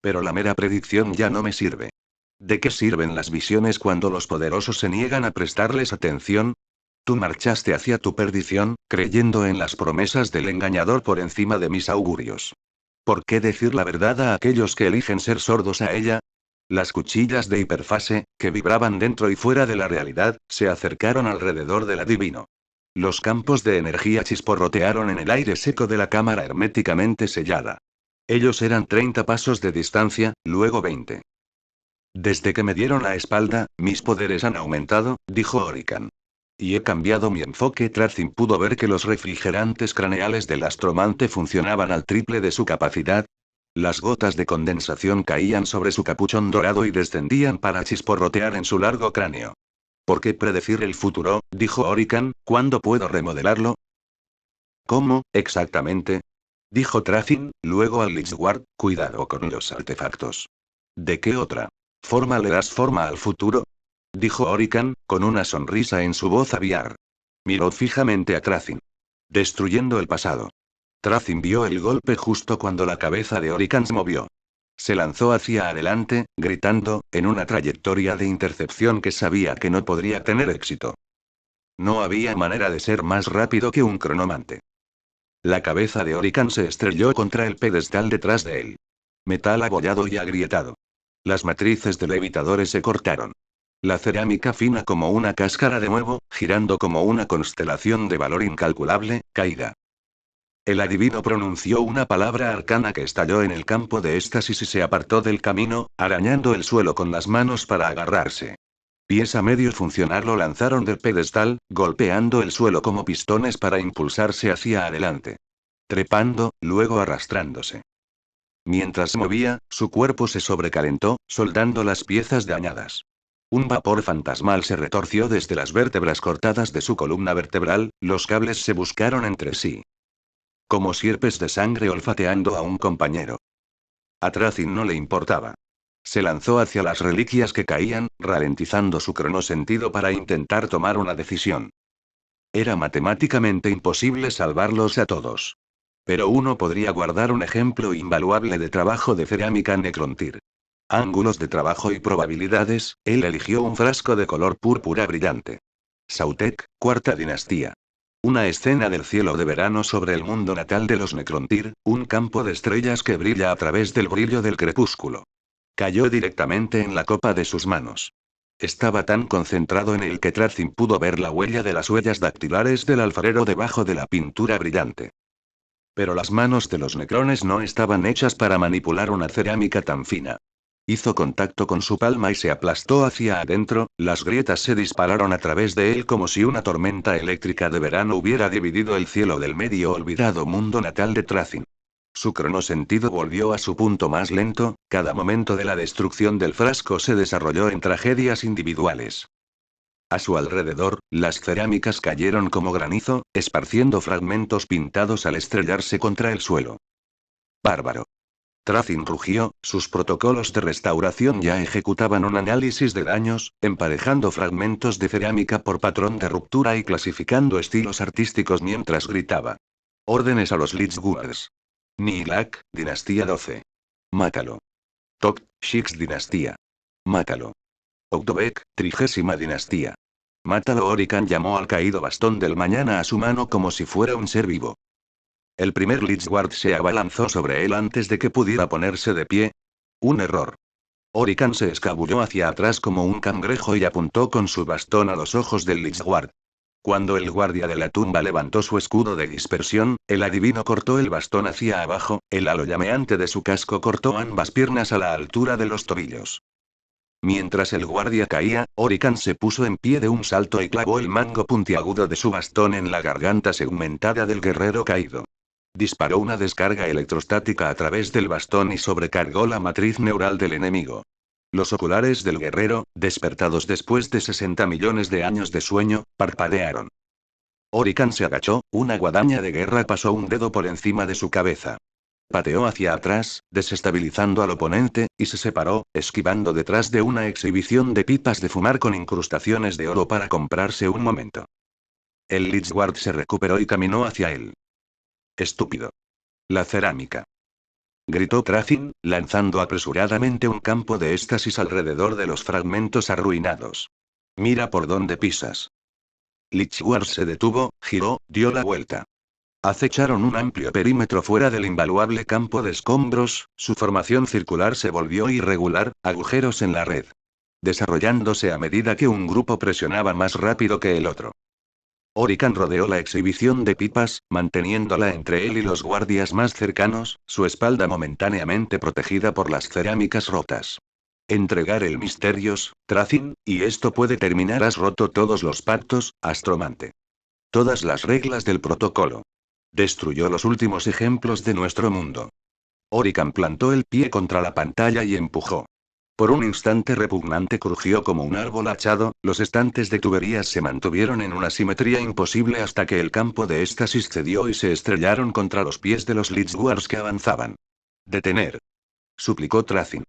Speaker 2: Pero la mera predicción ya no me sirve. ¿De qué sirven las visiones cuando los poderosos se niegan a prestarles atención? Tú marchaste hacia tu perdición, creyendo en las promesas del engañador por encima de mis augurios. ¿Por qué decir la verdad a aquellos que eligen ser sordos a ella? Las cuchillas de hiperfase, que vibraban dentro y fuera de la realidad, se acercaron alrededor del adivino. Los campos de energía chisporrotearon en el aire seco de la cámara herméticamente sellada. Ellos eran 30 pasos de distancia, luego 20. Desde que me dieron la espalda, mis poderes han aumentado, dijo Orican. Y he cambiado mi enfoque. Tracin pudo ver que los refrigerantes craneales del astromante funcionaban al triple de su capacidad. Las gotas de condensación caían sobre su capuchón dorado y descendían para chisporrotear en su largo cráneo. ¿Por qué predecir el futuro? Dijo Orican. ¿Cuándo puedo remodelarlo? ¿Cómo, exactamente? Dijo Tracin, luego al Lichguard, cuidado con los artefactos. ¿De qué otra forma le das forma al futuro? Dijo Orican, con una sonrisa en su voz aviar. Miró fijamente a Tracin. Destruyendo el pasado. Tracin vio el golpe justo cuando la cabeza de Orican se movió. Se lanzó hacia adelante, gritando, en una trayectoria de intercepción que sabía que no podría tener éxito. No había manera de ser más rápido que un cronomante. La cabeza de Orican se estrelló contra el pedestal detrás de él. Metal abollado y agrietado. Las matrices de levitadores se cortaron. La cerámica fina como una cáscara de huevo, girando como una constelación de valor incalculable, caída. El adivino pronunció una palabra arcana que estalló en el campo de éxtasis y se apartó del camino, arañando el suelo con las manos para agarrarse. Pies a medio funcionar lo lanzaron del pedestal, golpeando el suelo como pistones para impulsarse hacia adelante. Trepando, luego arrastrándose. Mientras se movía, su cuerpo se sobrecalentó, soldando las piezas dañadas. Un vapor fantasmal se retorció desde las vértebras cortadas de su columna vertebral, los cables se buscaron entre sí. Como sierpes de sangre olfateando a un compañero. A Tracin no le importaba. Se lanzó hacia las reliquias que caían, ralentizando su cronosentido para intentar tomar una decisión. Era matemáticamente imposible salvarlos a todos. Pero uno podría guardar un ejemplo invaluable de trabajo de cerámica Necrontyr. Ángulos de trabajo y probabilidades, él eligió un frasco de color púrpura brillante. Sautek, cuarta dinastía. Una escena del cielo de verano sobre el mundo natal de los Necrontyr, un campo de estrellas que brilla a través del brillo del crepúsculo. Cayó directamente en la copa de sus manos. Estaba tan concentrado en él que Tracin pudo ver la huella de las huellas dactilares del alfarero debajo de la pintura brillante. Pero las manos de los necrones no estaban hechas para manipular una cerámica tan fina. Hizo contacto con su palma y se aplastó hacia adentro, las grietas se dispararon a través de él como si una tormenta eléctrica de verano hubiera dividido el cielo del medio olvidado mundo natal de Tracin. Su cronosentido volvió a su punto más lento, cada momento de la destrucción del frasco se desarrolló en tragedias individuales. A su alrededor, las cerámicas cayeron como granizo, esparciendo fragmentos pintados al estrellarse contra el suelo. Bárbaro. Tracin rugió, sus protocolos de restauración ya ejecutaban un análisis de daños, emparejando fragmentos de cerámica por patrón de ruptura y clasificando estilos artísticos mientras gritaba. Órdenes a los Lichguards. Nilak, dinastía 12. Mátalo. Tok, Shix dinastía. Mátalo. Okdobek, 30ª dinastía. Mátalo. Orican llamó al caído bastón del mañana a su mano como si fuera un ser vivo. El primer Lichguard se abalanzó sobre él antes de que pudiera ponerse de pie. Un error. Orican se escabulló hacia atrás como un cangrejo y apuntó con su bastón a los ojos del Lichguard. Cuando el guardia de la tumba levantó su escudo de dispersión, el adivino cortó el bastón hacia abajo, el halo llameante de su casco cortó ambas piernas a la altura de los tobillos. Mientras el guardia caía, Orican se puso en pie de un salto y clavó el mango puntiagudo de su bastón en la garganta segmentada del guerrero caído. Disparó una descarga electrostática a través del bastón y sobrecargó la matriz neural del enemigo. Los oculares del guerrero, despertados después de 60 millones de años de sueño, parpadearon. Orican se agachó, una guadaña de guerra pasó un dedo por encima de su cabeza. Pateó hacia atrás, desestabilizando al oponente, y se separó, esquivando detrás de una exhibición de pipas de fumar con incrustaciones de oro para comprarse un momento. El Lichguard se recuperó y caminó hacia él. Estúpido. La cerámica. Gritó Tracin, lanzando apresuradamente un campo de éxtasis alrededor de los fragmentos arruinados. Mira por dónde pisas. Lichguard se detuvo, giró, dio la vuelta. Acecharon un amplio perímetro fuera del invaluable campo de escombros, su formación circular se volvió irregular, agujeros en la red. Desarrollándose a medida que un grupo presionaba más rápido que el otro. Orican rodeó la exhibición de pipas, manteniéndola entre él y los guardias más cercanos, su espalda momentáneamente protegida por las cerámicas rotas. Entregar el misterios, Tracin, y esto puede terminar. Has roto todos los pactos, Astromante. Todas las reglas del protocolo. Destruyó los últimos ejemplos de nuestro mundo. Orican plantó el pie contra la pantalla y empujó. Por un instante repugnante crujió como un árbol hachado, los estantes de tuberías se mantuvieron en una simetría imposible hasta que el campo de éxtasis cedió y se estrellaron contra los pies de los Lichguards que avanzaban. Detener. Suplicó Tracin.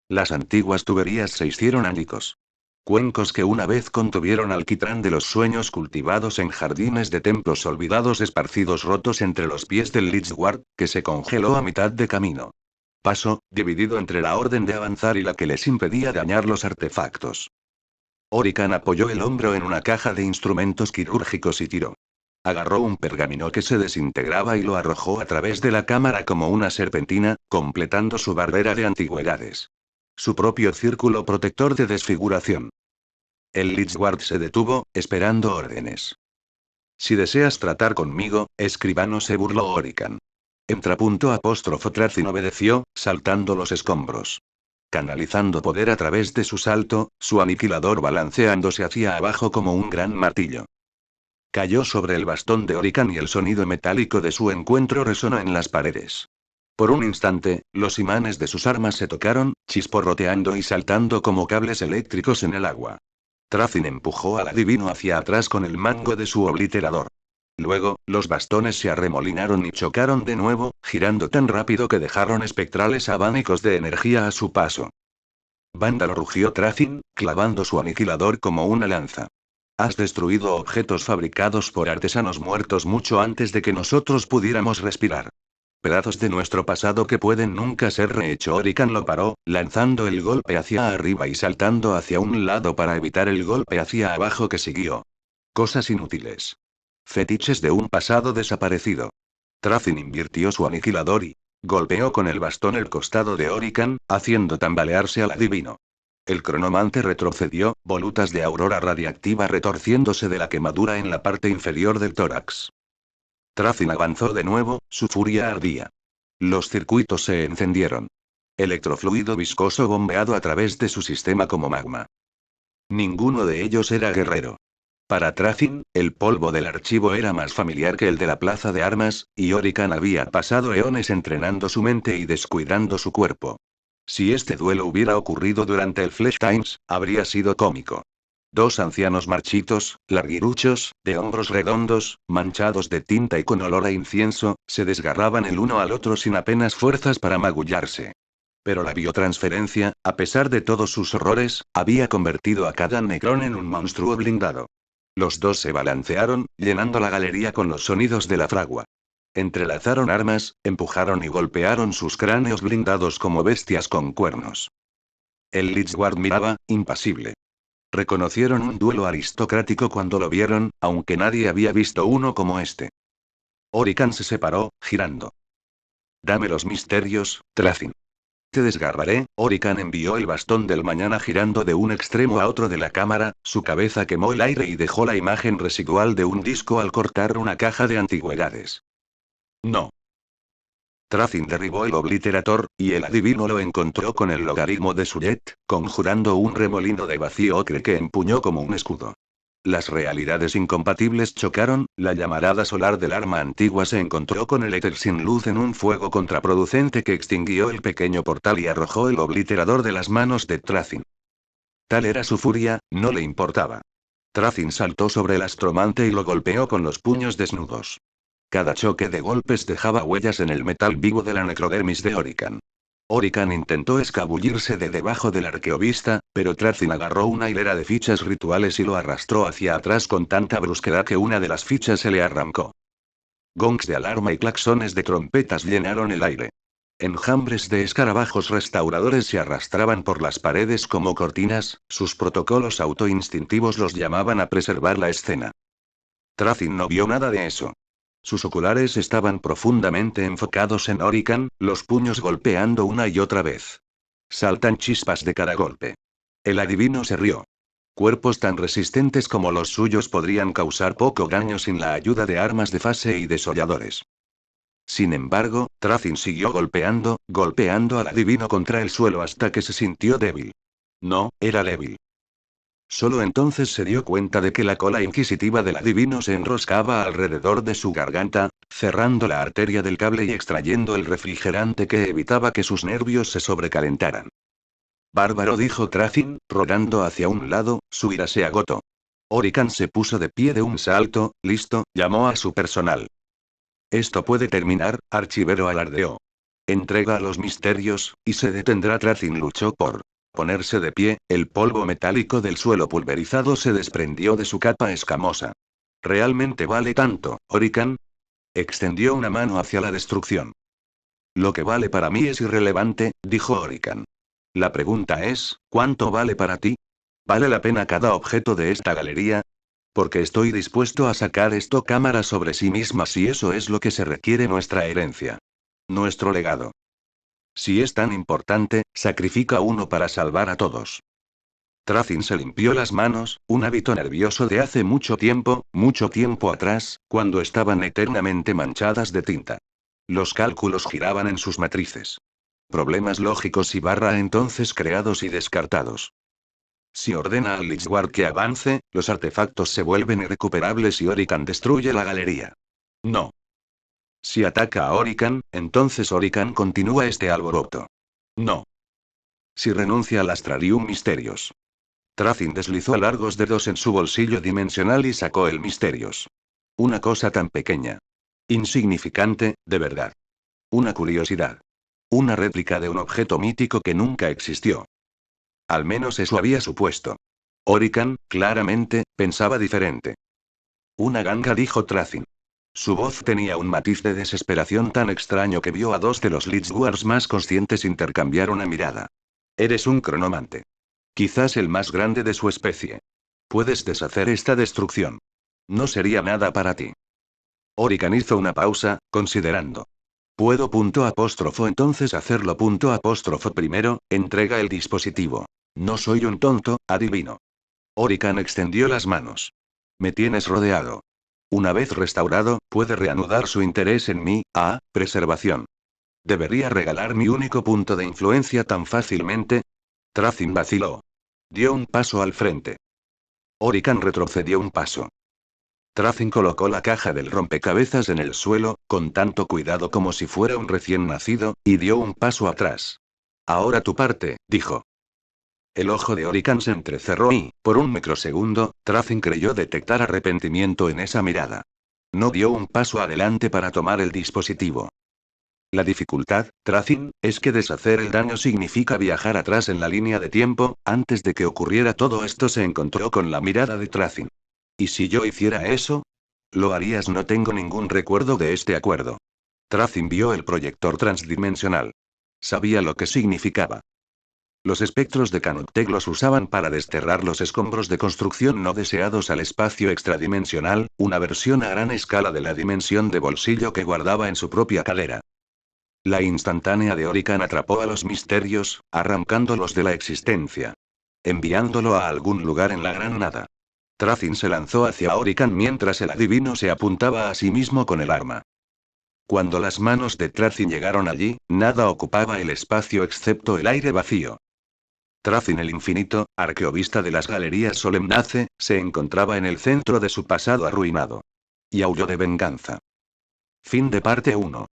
Speaker 2: Las antiguas tuberías se hicieron añicos. Cuencos que una vez contuvieron alquitrán de los sueños cultivados en jardines de templos olvidados esparcidos rotos entre los pies del Lichguard, que se congeló a mitad de camino. Paso, dividido entre la orden de avanzar y la que les impedía dañar los artefactos. Orican apoyó el hombro en una caja de instrumentos quirúrgicos y tiró. Agarró un pergamino que se desintegraba y lo arrojó a través de la cámara como una serpentina, completando su barrera de antigüedades. Su propio círculo protector de desfiguración. El Lichguard se detuvo, esperando órdenes. Si deseas tratar conmigo, escribano, se burló Orican. Tracin obedeció, saltando los escombros. Canalizando poder a través de su salto, su aniquilador balanceándose hacia abajo como un gran martillo. Cayó sobre el bastón de Orican y el sonido metálico de su encuentro resonó en las paredes. Por un instante, los imanes de sus armas se tocaron, chisporroteando y saltando como cables eléctricos en el agua. Tracin empujó al adivino hacia atrás con el mango de su obliterador. Luego, los bastones se arremolinaron y chocaron de nuevo, girando tan rápido que dejaron espectrales abanicos de energía a su paso. Vándalo, rugió Tracin, clavando su aniquilador como una lanza. Has destruido objetos fabricados por artesanos muertos mucho antes de que nosotros pudiéramos respirar. Pedazos de nuestro pasado que pueden nunca ser rehecho. Orican lo paró, lanzando el golpe hacia arriba y saltando hacia un lado para evitar el golpe hacia abajo que siguió. Cosas inútiles. Fetiches de un pasado desaparecido. Tracin invirtió su aniquilador y golpeó con el bastón el costado de Orican, haciendo tambalearse al adivino. El cronomante retrocedió, volutas de aurora radiactiva retorciéndose de la quemadura en la parte inferior del tórax. Tracin avanzó de nuevo, su furia ardía. Los circuitos se encendieron. Electrofluido viscoso bombeado a través de su sistema como magma. Ninguno de ellos era guerrero. Para Tracin, el polvo del archivo era más familiar que el de la plaza de armas, y Orican había pasado eones entrenando su mente y descuidando su cuerpo. Si este duelo hubiera ocurrido durante el Flash Times, habría sido cómico. Dos ancianos marchitos, larguiruchos, de hombros redondos, manchados de tinta y con olor a incienso, se desgarraban el uno al otro sin apenas fuerzas para magullarse. Pero la biotransferencia, a pesar de todos sus horrores, había convertido a cada Necrón en un monstruo blindado. Los dos se balancearon, llenando la galería con los sonidos de la fragua. Entrelazaron armas, empujaron y golpearon sus cráneos blindados como bestias con cuernos. El Lichguard miraba, impasible. Reconocieron un duelo aristocrático cuando lo vieron, aunque nadie había visto uno como este. Orican se separó, girando. Dame los misterios, Thrafin. Te desgarraré. Orican envió el bastón del mañana girando de un extremo a otro de la cámara, su cabeza quemó el aire y dejó la imagen residual de un disco al cortar una caja de antigüedades. No. Thrafin derribó el obliterator, y el adivino lo encontró con el logaritmo de Suret, conjurando un remolino de vacío ocre que empuñó como un escudo. Las realidades incompatibles chocaron, la llamarada solar del arma antigua se encontró con el éter sin luz en un fuego contraproducente que extinguió el pequeño portal y arrojó el obliterador de las manos de Thrafin. Tal era su furia, no le importaba. Thrafin saltó sobre el astromante y lo golpeó con los puños desnudos. Cada choque de golpes dejaba huellas en el metal vivo de la necrodermis de Orican. Orican intentó escabullirse de debajo del arqueovista, pero Thrafin agarró una hilera de fichas rituales y lo arrastró hacia atrás con tanta brusquedad que una de las fichas se le arrancó. Gongs de alarma y claxones de trompetas llenaron el aire. Enjambres de escarabajos restauradores se arrastraban por las paredes como cortinas, sus protocolos autoinstintivos los llamaban a preservar la escena. Thrafin no vio nada de eso. Sus oculares estaban profundamente enfocados en Orican, los puños golpeando una y otra vez. Saltan chispas de cada golpe. El adivino se rió. Cuerpos tan resistentes como los suyos podrían causar poco daño sin la ayuda de armas de fase y desolladores. Sin embargo, Thrafin siguió golpeando al adivino contra el suelo hasta que se sintió débil. No, era débil. Solo entonces se dio cuenta de que la cola inquisitiva del adivino se enroscaba alrededor de su garganta, cerrando la arteria del cable y extrayendo el refrigerante que evitaba que sus nervios se sobrecalentaran. Bárbaro, dijo Thrafin, rodando hacia un lado, su ira se agotó. Orican se puso de pie de un salto, listo, llamó a su personal. Esto puede terminar, archivero, alardeó. Entrega a los misterios, y se detendrá. Thrafin luchó por ponerse de pie, el polvo metálico del suelo pulverizado se desprendió de su capa escamosa. ¿Realmente vale tanto, Orican? Extendió una mano hacia la destrucción. Lo que vale para mí es irrelevante, dijo Orican. La pregunta es, ¿cuánto vale para ti? ¿Vale la pena cada objeto de esta galería? Porque estoy dispuesto a sacar esto cámara sobre sí misma si eso es lo que se requiere, nuestra herencia. Nuestro legado. Si es tan importante, sacrifica uno para salvar a todos. Thrafin se limpió las manos, un hábito nervioso de hace mucho tiempo atrás, cuando estaban eternamente manchadas de tinta. Los cálculos giraban en sus matrices. Problemas lógicos y entonces creados y descartados. Si ordena al Lichguard que avance, los artefactos se vuelven irrecuperables y Orican destruye la galería. No. Si ataca a Orican, entonces Orican continúa este alboroto. No. Si renuncia al Astrarium Misterios. Thrafin deslizó largos dedos en su bolsillo dimensional y sacó el Misterios. Una cosa tan pequeña. Insignificante, de verdad. Una curiosidad. Una réplica de un objeto mítico que nunca existió. Al menos eso había supuesto. Orican, claramente, pensaba diferente. Una ganga, dijo Thrafin. Su voz tenía un matiz de desesperación tan extraño que vio a dos de los Lichguards más conscientes intercambiar una mirada. Eres un cronomante. Quizás el más grande de su especie. Puedes deshacer esta destrucción. No sería nada para ti. Orican hizo una pausa, considerando. ¿Puedo? Entonces hacerlo. Primero, entrega el dispositivo. No soy un tonto, adivino. Orican extendió las manos. Me tienes rodeado. Una vez restaurado, puede reanudar su interés en mí, preservación. ¿Debería regalar mi único punto de influencia tan fácilmente? Thrafin vaciló. Dio un paso al frente. Orican retrocedió un paso. Thrafin colocó la caja del rompecabezas en el suelo, con tanto cuidado como si fuera un recién nacido, y dio un paso atrás. Ahora tu parte, dijo. El ojo de Orican se entrecerró y, por un microsegundo, Trazin creyó detectar arrepentimiento en esa mirada. No dio un paso adelante para tomar el dispositivo. La dificultad, Trazin, es que deshacer el daño significa viajar atrás en la línea de tiempo. Antes de que ocurriera todo esto se encontró con la mirada de Trazin. ¿Y si yo hiciera eso? Lo harías, no tengo ningún recuerdo de este acuerdo. Trazin vio el proyector transdimensional. Sabía lo que significaba. Los espectros de Canutec los usaban para desterrar los escombros de construcción no deseados al espacio extradimensional, una versión a gran escala de la dimensión de bolsillo que guardaba en su propia cadera. La instantánea de Orican atrapó a los misterios, arrancándolos de la existencia. Enviándolo a algún lugar en la gran nada. Trazin se lanzó hacia Orican mientras el adivino se apuntaba a sí mismo con el arma. Cuando las manos de Trazin llegaron allí, nada ocupaba el espacio excepto el aire vacío. Trazin el infinito, arqueovista de las galerías Solemnace, se encontraba en el centro de su pasado arruinado. Y aulló de venganza. Fin de parte 1.